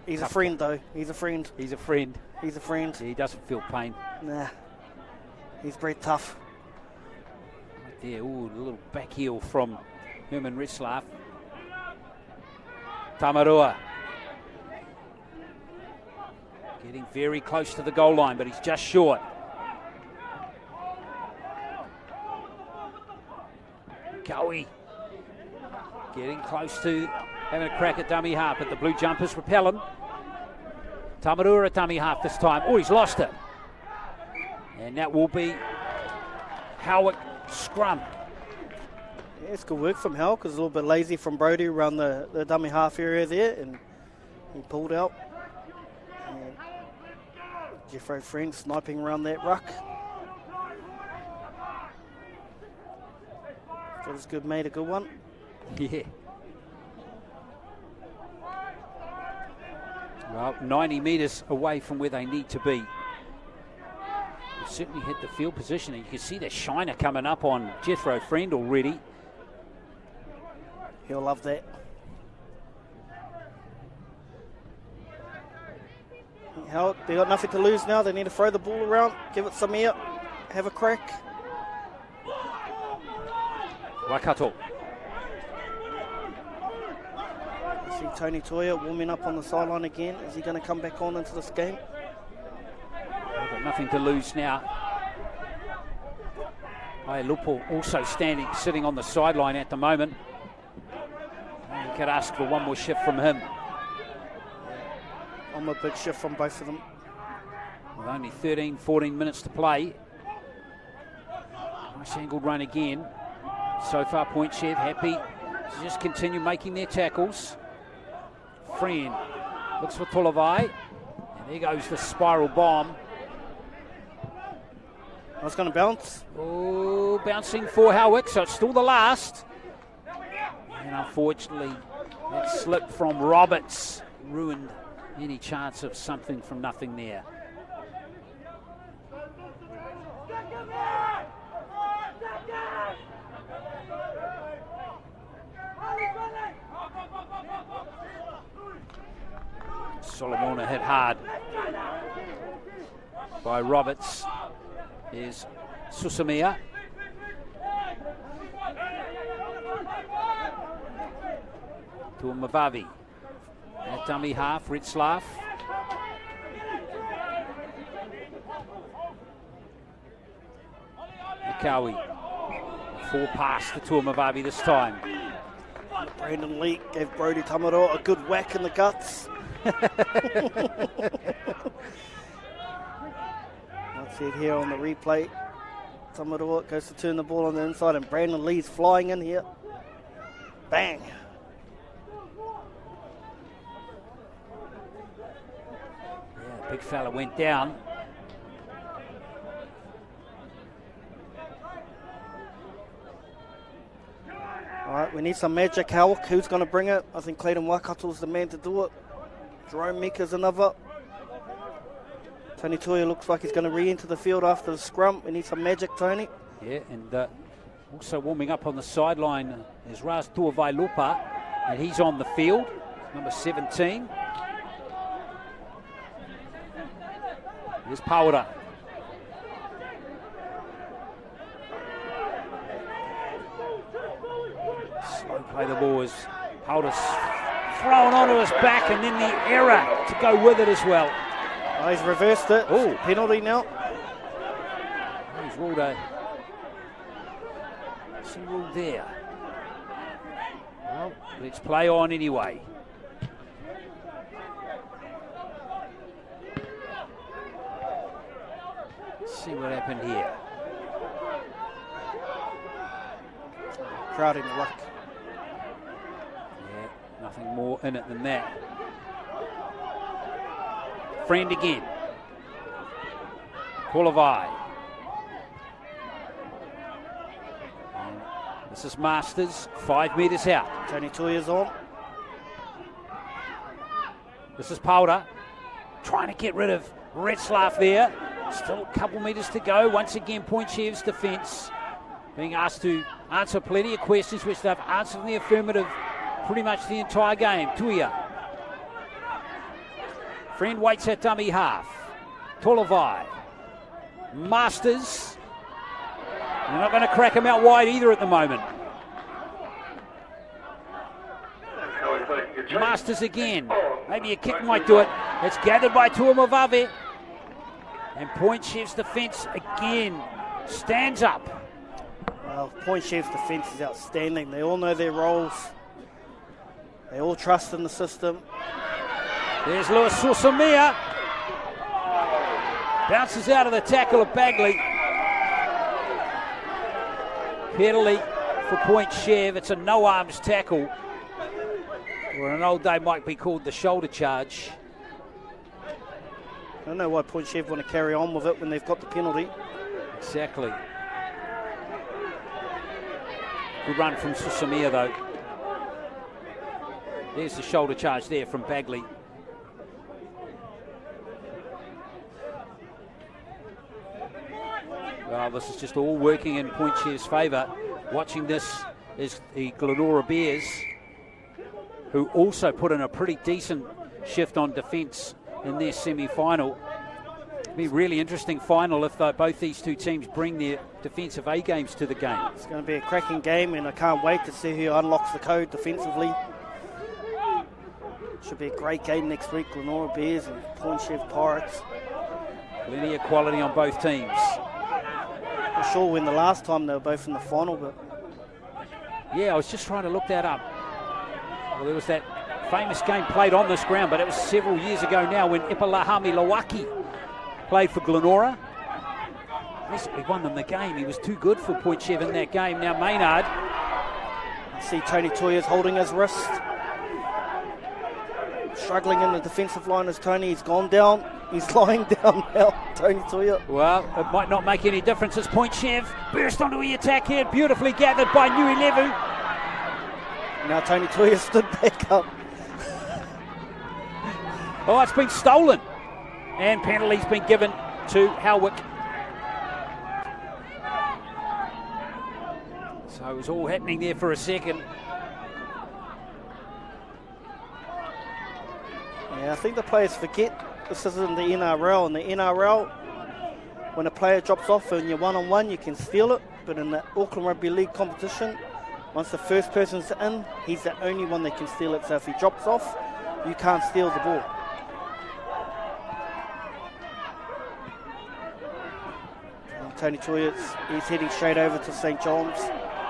[SPEAKER 2] He's a friend though. He's a friend.
[SPEAKER 1] He's a friend.
[SPEAKER 2] He's a friend.
[SPEAKER 1] He doesn't feel pain.
[SPEAKER 2] Nah. He's very tough.
[SPEAKER 1] Right there. Ooh, a little back heel from Herman Retzlaff. Tamarua. Getting very close to the goal line, but he's just short. Cowie getting close to having a crack at dummy half, but the blue jumpers repel him. Tamarua at dummy half this time. Oh, he's lost it. And that will be Howick scrum.
[SPEAKER 2] Yeah, it's good work from Howick. It was a little bit lazy from Brody around the dummy half area there, and he pulled out. And Jeffro Friend sniping around that ruck. Got his good mate, a good one.
[SPEAKER 1] Yeah. Well, 90 metres away from where they need to be. They certainly hit the field position, and you can see the shiner coming up on Jethro Friend already.
[SPEAKER 2] He'll love that. How they got nothing to lose now. They need to throw the ball around, give it some air, have a crack.
[SPEAKER 1] Waikato.
[SPEAKER 2] I see Tony Toya warming up on the sideline again. Is he going to come back on into this game?
[SPEAKER 1] They've got nothing to lose now. Lupo also sitting on the sideline at the moment. And you could ask for one more shift from him.
[SPEAKER 2] I'm a big shift from both of them.
[SPEAKER 1] With only 13, 14 minutes to play. Nice angled run again. So far, Point Chev happy to just continue making their tackles. Friend looks for Tulavai. And there goes the spiral bomb.
[SPEAKER 2] I was going to bounce.
[SPEAKER 1] Oh, bouncing for Howick, so it's still the last. And unfortunately, that slip from Roberts ruined any chance of something from nothing there. Solomona hit hard by Roberts. Here's Susamia. To Mavavi. At dummy half, Retzlaff. Mikawi. Full pass to Tuamavavi this time.
[SPEAKER 2] Brandon Lee gave Brodie Tamaroa a good whack in the guts. Let's see it here on the replay. Tamaroa goes to turn the ball on the inside, and Brandon Lee's flying in here. Bang!
[SPEAKER 1] Yeah, big fella went down.
[SPEAKER 2] All right, we need some magic. Howick, who's going to bring it? I think Clayton Waikato's the man to do it. Jerome Meeker's another. Tony Tuia looks like he's going to re-enter the field after the scrum. We need some magic, Tony.
[SPEAKER 1] Yeah, and also warming up on the sideline is Ras Tuavailupa, and he's on the field, number 17. Here's Paura. Slow play the ball as Paura's thrown onto his back, and then the error to go with it as well.
[SPEAKER 2] Oh, he's reversed it.
[SPEAKER 1] Oh,
[SPEAKER 2] penalty now.
[SPEAKER 1] He's ruled a rule there. Well, let's play on anyway. Let's see what happened here.
[SPEAKER 2] Crowd in luck.
[SPEAKER 1] Yeah, nothing more in it than that. Friend again. Kulavai. This is Masters, 5 metres out.
[SPEAKER 2] Tony Tuia's on.
[SPEAKER 1] This is Paura, trying to get rid of Retzlaff there. Still a couple metres to go. Once again, Pointchev's defence being asked to answer plenty of questions, which they've answered in the affirmative pretty much the entire game. Tuia. Friend waits at dummy half. Tolavai. Masters. They're not going to crack him out wide either at the moment. Masters again. Maybe a kick might do it. It's gathered by Tuamavave. And Pointchev's defence again stands up.
[SPEAKER 2] Well, Pointchev's defence is outstanding. They all know their roles. They all trust in the system.
[SPEAKER 1] There's Lewis Susamia. Bounces out of the tackle of Bagley. Penalty for Pointchev. It's a no-arms tackle. Or an old day might be called the shoulder charge.
[SPEAKER 2] I don't know why Pointchev want to carry on with it when they've got the penalty.
[SPEAKER 1] Exactly. Good run from Susamia though. There's the shoulder charge there from Bagley. Well, this is just all working in Pointchev's favour. Watching this is the Glenora Bears, who also put in a pretty decent shift on defence in their semi-final. It'll be a really interesting final if both these two teams bring their defensive A games to the game.
[SPEAKER 2] It's going to be a cracking game, and I can't wait to see who unlocks the code defensively. Should be a great game next week, Glenora Bears and Pointchev Pirates.
[SPEAKER 1] Plenty of quality on both teams.
[SPEAKER 2] Not sure when the last time they were both in the final, but...
[SPEAKER 1] Yeah, I was just trying to look that up. Well, there was that famous game played on this ground, but it was several years ago now when Ipalahami Lawaki played for Glenora. Basically won them the game. He was too good for Pointchev in that game. Now Maynard.
[SPEAKER 2] See Tony Tuia's holding his wrist. Struggling in the defensive line as Tony. He's gone down. He's lying down now, Tony Tuia.
[SPEAKER 1] Well, it might not make any difference as Pointchev burst onto the attack here. Beautifully gathered by Nui Levu.
[SPEAKER 2] Now Tony Tuia stood back up.
[SPEAKER 1] Oh, it's been stolen. And penalty's been given to Howick. So it was all happening there for a second.
[SPEAKER 2] Yeah, I think the players forget this isn't the NRL. In the NRL, when a player drops off and you're one-on-one, you can steal it. But in the Auckland Rugby League competition, once the first person's in, he's the only one that can steal it. So if he drops off, you can't steal the ball. And Tony Tuia, he's heading straight over to St. John's.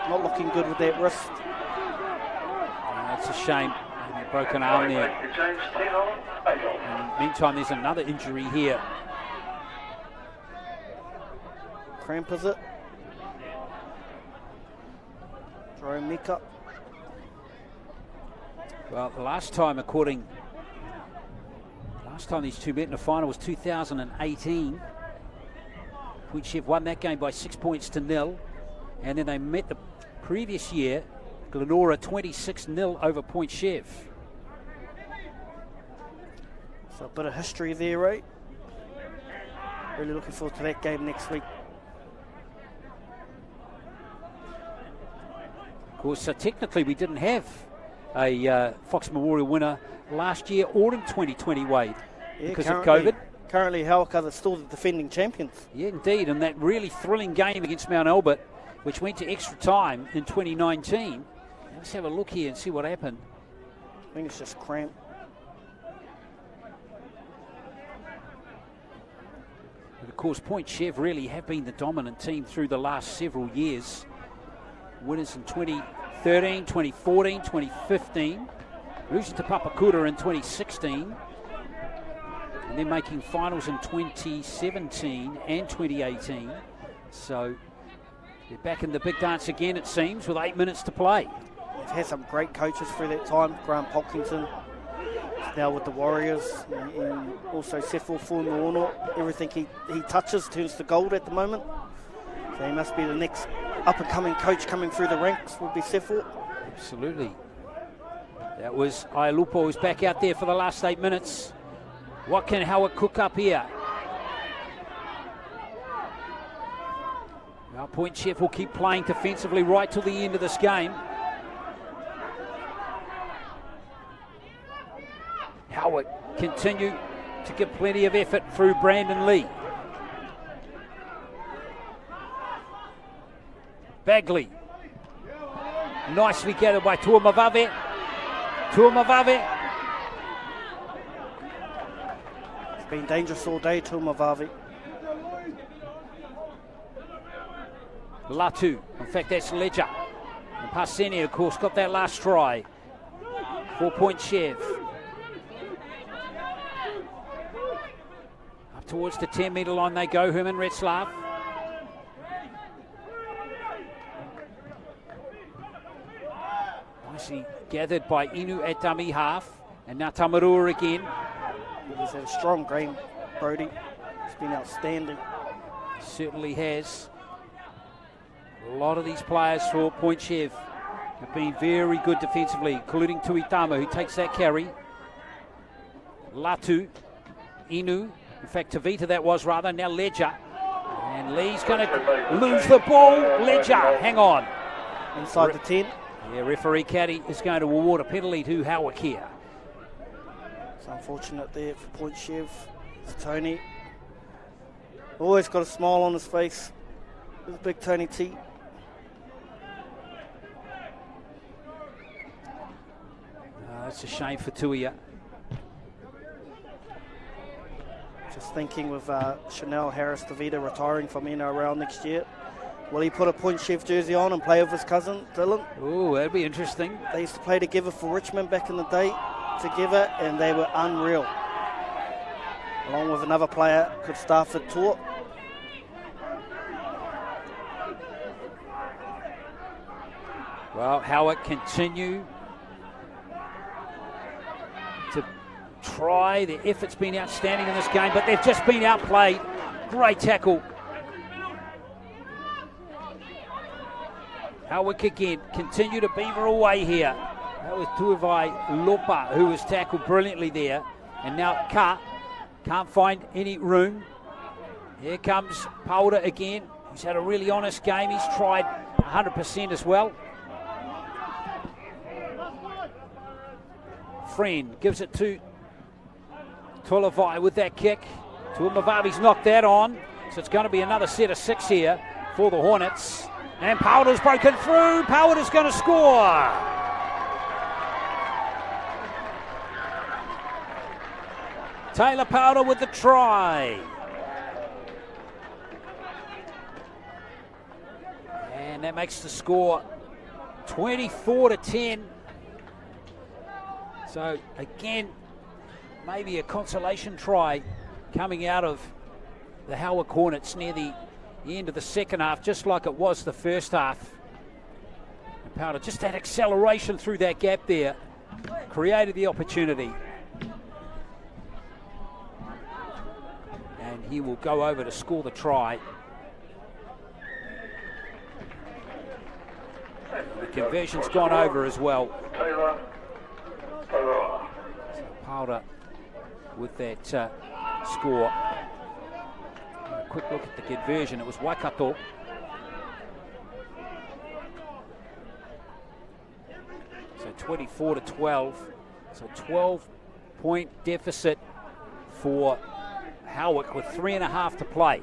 [SPEAKER 2] Not looking good with that wrist.
[SPEAKER 1] That's a shame. Maybe a broken arm there.
[SPEAKER 6] James 10 on, 8 on.
[SPEAKER 1] And meantime, there's another injury here.
[SPEAKER 2] Cramp, is it? Jerome Mika.
[SPEAKER 1] Well, the last time these two met in the final was 2018. Point Chev won that game by 6 points to 0. And then they met the previous year, Glenora 26-0 over Point Chev.
[SPEAKER 2] So a bit of history there, right? Really looking forward to that game next week.
[SPEAKER 1] Of course, technically we didn't have a Fox Memorial winner last year or in 2020, Wade, because of COVID.
[SPEAKER 2] Currently, Howick are still the defending champions.
[SPEAKER 1] Yeah, indeed, and that really thrilling game against Mount Albert, which went to extra time in 2019. Let's have a look here and see what happened.
[SPEAKER 2] I think it's just cramp.
[SPEAKER 1] But of course, Point Chev really have been the dominant team through the last several years. Winners in 2013, 2014, 2015. Losing to Papakura in 2016. And then making finals in 2017 and 2018. So they're back in the big dance again, it seems, with 8 minutes to play.
[SPEAKER 2] They've had some great coaches through that time. Graham Polkington is now with the Warriors. And also Sefo Fuimono. Everything he touches turns to gold at the moment. So he must be the next up-and-coming coach coming through the ranks, will be Sefo.
[SPEAKER 1] Absolutely. That was Ailupo, who's back out there for the last 8 minutes. What can Howard cook up here? Now Point Chev will keep playing defensively right till the end of this game. Howard continue to give plenty of effort through Brandon Lee. Bagley. Nicely gathered by Tuamavave.
[SPEAKER 2] It's been dangerous all day, Tuamavave.
[SPEAKER 1] Latu. In fact, that's Ledger. And Parseni, of course, got that last try. 4 Point Chev. Up towards the 10-metre line they go, Herman Retzlaff. Nicely gathered by Inu at dummy half. And now Tamarua again.
[SPEAKER 2] He's had a strong game, Brody. It's been outstanding.
[SPEAKER 1] Certainly has. A lot of these players for Point Chev have been very good defensively, including Tuitama, who takes that carry. Latu, Inu, in fact Tavita that was rather, now Ledger. And Lee's going to lose the ball. Ledger, hang on.
[SPEAKER 2] Inside the 10.
[SPEAKER 1] Yeah, referee Caddy is going to award a penalty to Howick here.
[SPEAKER 2] It's unfortunate there for Point Chev. It's Tony. Always got a smile on his face. There's big Tony T.
[SPEAKER 1] That's a shame for Tuia.
[SPEAKER 2] Just thinking with Chanel Harris-Tavita retiring from NRL next year. Will he put a Point Chev jersey on and play with his cousin, Dylan?
[SPEAKER 1] Oh, that'd be interesting.
[SPEAKER 2] They used to play together for Richmond back in the day, together, and they were unreal. Along with another player, could Starford Tour.
[SPEAKER 1] Well, Howard continue to try. Their effort's been outstanding in this game, but they've just been outplayed. Great tackle. Howick again, continue to beaver away here. That was Tuivai Lopa, who was tackled brilliantly there. And now Ka can't find any room. Here comes Powder again. He's had a really honest game. He's tried 100% as well. Friend gives it to Tulavai with that kick. Tuamavavi's knocked that on. So it's going to be another set of 6 here for the Hornets. And Powder's broken through. Powder's going to score. Taylor Powder with the try. And that makes the score 24-10. So again, maybe a consolation try coming out of the Howick Hornets near the end of the second half, just like it was the first half. And Powder, just that acceleration through that gap there, created the opportunity. And he will go over to score the try. The conversion's gone over as well. So Powder with that score. A quick look at the conversion. It was Waikato. So 24-12. So 12-point deficit for Howick with 3.5 to play.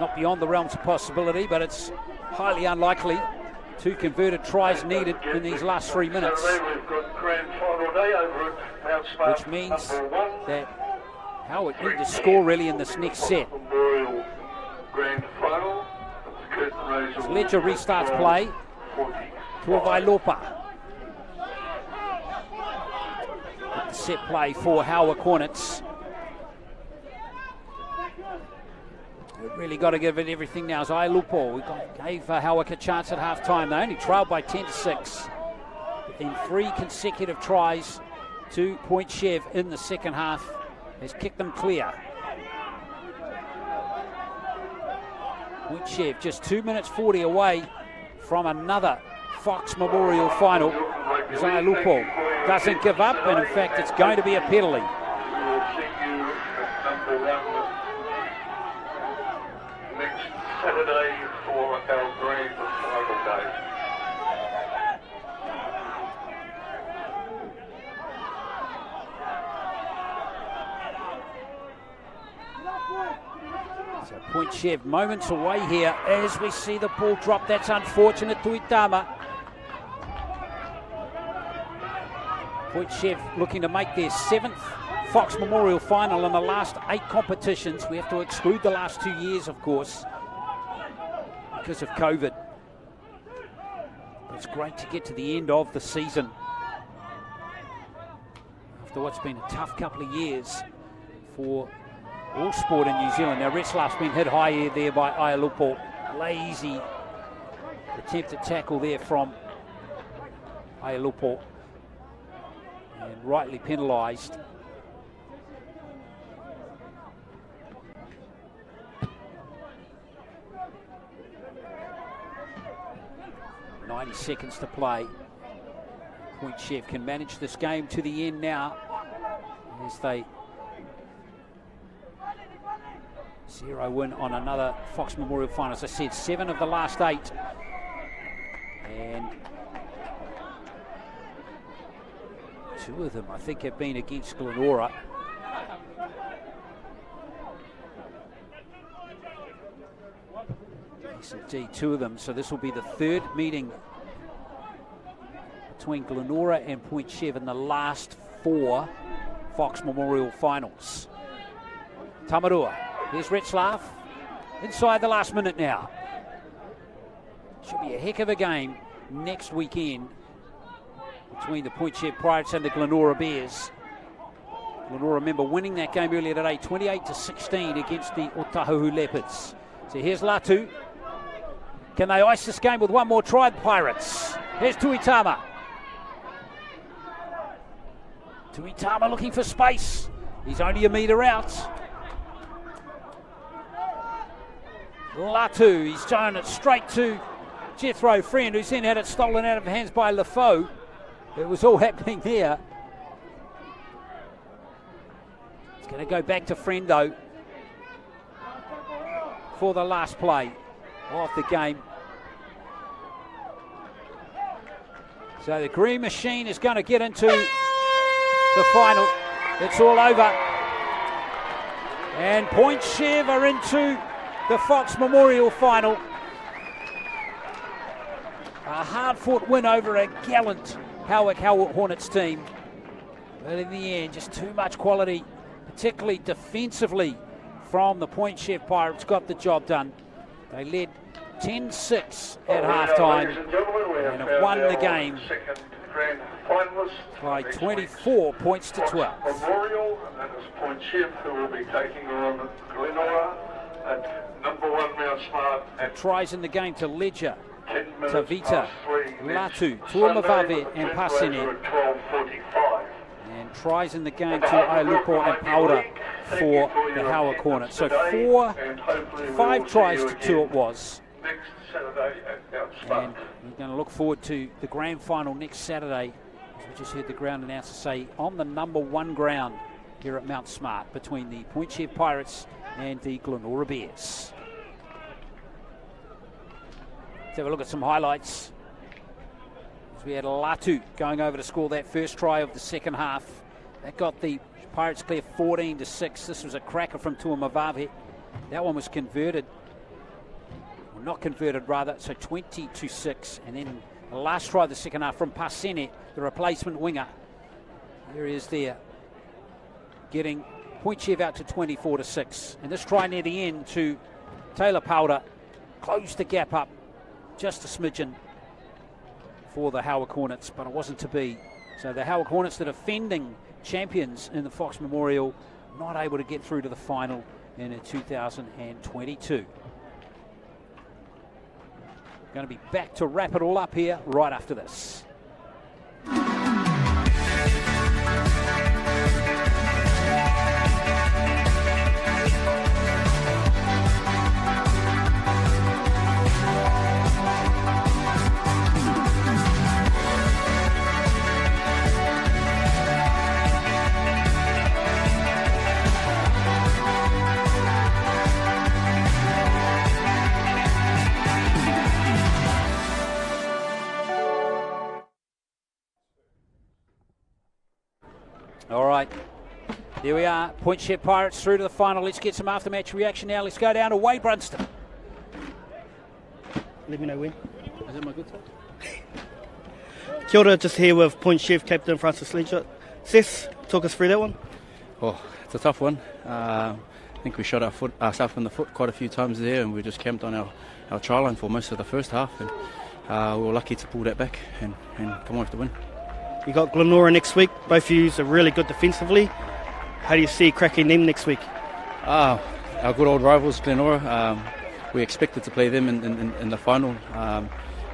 [SPEAKER 1] Not beyond the realms of possibility, but it's highly unlikely. 2 converted tries needed in these last 3 minutes. Which means that Howick need to score really in this next set. As Ledger restarts play, Tuavailopa. Set play for Howick Hornets. We've really got to give it everything now. As Ailupo, we gave Howick a chance at half time. They only trailed by 10-6. But then 3 consecutive tries to Point Chev in the second half has kicked them clear. Point Chev just 2 minutes 40 away from another Fox Memorial final. As Ailupo doesn't give up, and in fact it's going to be a penalty.
[SPEAKER 6] Saturday for our grand final day.
[SPEAKER 1] So Point Chev moments away here as we see the ball drop. That's unfortunate to Itama. Point Chev looking to make their 7th Fox Memorial final in the last 8 competitions. We have to exclude the last 2 years, of course, because of COVID. But it's great to get to the end of the season after what's been a tough couple of years for all sport in New Zealand. Now Retzlaff's been hit high there by Ailupo. Lazy attempted tackle there from Ailupo, and rightly penalised. Seconds to play. Point Chev can manage this game to the end now as they zero win on another Fox Memorial final. As I said, 7 of the last 8, and 2 of them I think have been against Glenora. Yes, indeed, 2 of them. So this will be the 3rd meeting between Glenora and Point Chev in the last 4 Fox Memorial finals. Tamarua, here's Retzlaff, inside the last minute now. Should be a heck of a game next weekend between the Point Chev Pirates and the Glenora Bears. Glenora, remember, winning that game earlier today, 28-16 against the Otahuhu Leopards. So here's Latu. Can they ice this game with one more try, Pirates? Here's Tuitama. Tuitama looking for space. He's only a metre out. Latu, he's thrown it straight to Jethro Friend, who's then had it stolen out of hands by Lafoe. It was all happening there. It's going to go back to Friendo for the last play of the game. So the Green Machine is going to get into the final. It's all over. And Point Chev are into the Fox Memorial final. A hard-fought win over a gallant Howick Hornets team. But in the end, just too much quality, particularly defensively, from the Point Chev Pirates. Got the job done. They led 10-6 at halftime and have won the game by 24 points to 12.
[SPEAKER 6] Memorial, and that is Point Chev, who will be taking on Glenora at number 1 Mount Smart at
[SPEAKER 1] Tries in the game to Ledger,
[SPEAKER 6] 10 minutes
[SPEAKER 1] Tavita,
[SPEAKER 6] past 3.
[SPEAKER 1] Latu, Tuamavave and Pasene.
[SPEAKER 6] 12:45.
[SPEAKER 1] And tries in the game to Ailupo and Pauda for the Howick Hornets. So 5 tries to 2 it was.
[SPEAKER 6] Next Saturday at Mount Smart.
[SPEAKER 1] And we're going to look forward to the grand final next Saturday. As we just heard the ground announcer say, on the number 1 ground here at Mount Smart between the Point Chev Pirates and the Glenora Bears. Let's have a look at some highlights. As we had Latu going over to score that first try of the second half. That got the Pirates clear 14-6. This was a cracker from Tuamavave. That one was converted. Well, not converted rather, so 20-6. And then the last try of the second half from Pasene, the replacement winger. There he is there, getting Point Chev out to 24-6. And this try near the end to Taylor Powder closed the gap up just a smidgen for the Howick Hornets, but it wasn't to be. So the Howick Hornets, the defending champions in the Fox Memorial, not able to get through to the final in 2022. Going to be back to wrap it all up here right after this. All right, there we are. Point Chev Pirates through to the final. Let's get some after-match reaction now. Let's go down to Wade Brunston.
[SPEAKER 2] Let me know when.
[SPEAKER 7] Is that my good side?
[SPEAKER 2] Kia ora, just here with Point Chev captain Francis Ledger. Seth, talk us through that one.
[SPEAKER 7] Oh, it's a tough one. I think we shot ourselves in the foot quite a few times there, and we just camped on our try line for most of the first half, and we were lucky to pull that back and come off the win.
[SPEAKER 2] You got Glenora next week. Both of you are really good defensively. How do you see cracking them next week?
[SPEAKER 7] Our good old rivals, Glenora. We expected to play them in the final,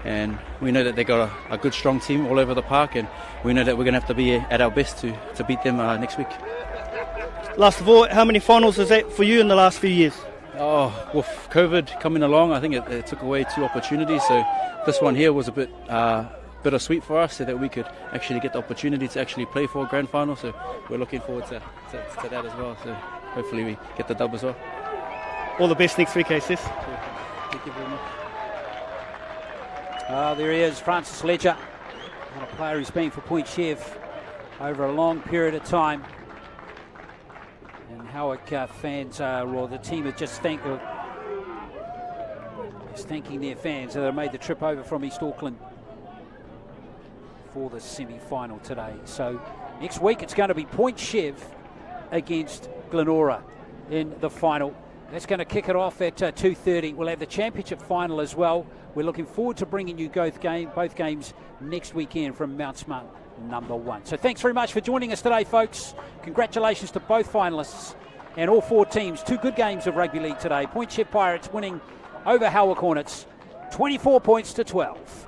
[SPEAKER 7] and we know that they got a good, strong team all over the park, and we know that we're going to have to be at our best to beat them next week.
[SPEAKER 2] Last of all, how many finals is that for you in the last few years?
[SPEAKER 7] Oh, with COVID coming along, I think it took away 2 opportunities. So this one here was a bit bittersweet for us, so that we could actually get the opportunity to actually play for a grand final. So we're looking forward to that as well. So hopefully we get the dub as well.
[SPEAKER 2] All the best next week, Seth.
[SPEAKER 7] Thank you very much.
[SPEAKER 1] There he is, Francis Ledger. What a player he's been for Point Chev over a long period of time. And Howick fans, or the team are just thanking their fans that have made the trip over from East Auckland for the semi-final today. So next week it's going to be Point Chev against Glenora in the final. That's going to kick it off at 2:30. We'll have the championship final as well. We're looking forward to bringing you both games next weekend from Mount Smart number 1. So thanks very much for joining us today, folks. Congratulations to both finalists and all 4 teams. 2 good games of rugby league today. Point Chev Pirates winning over Howick Hornets 24 points to 12.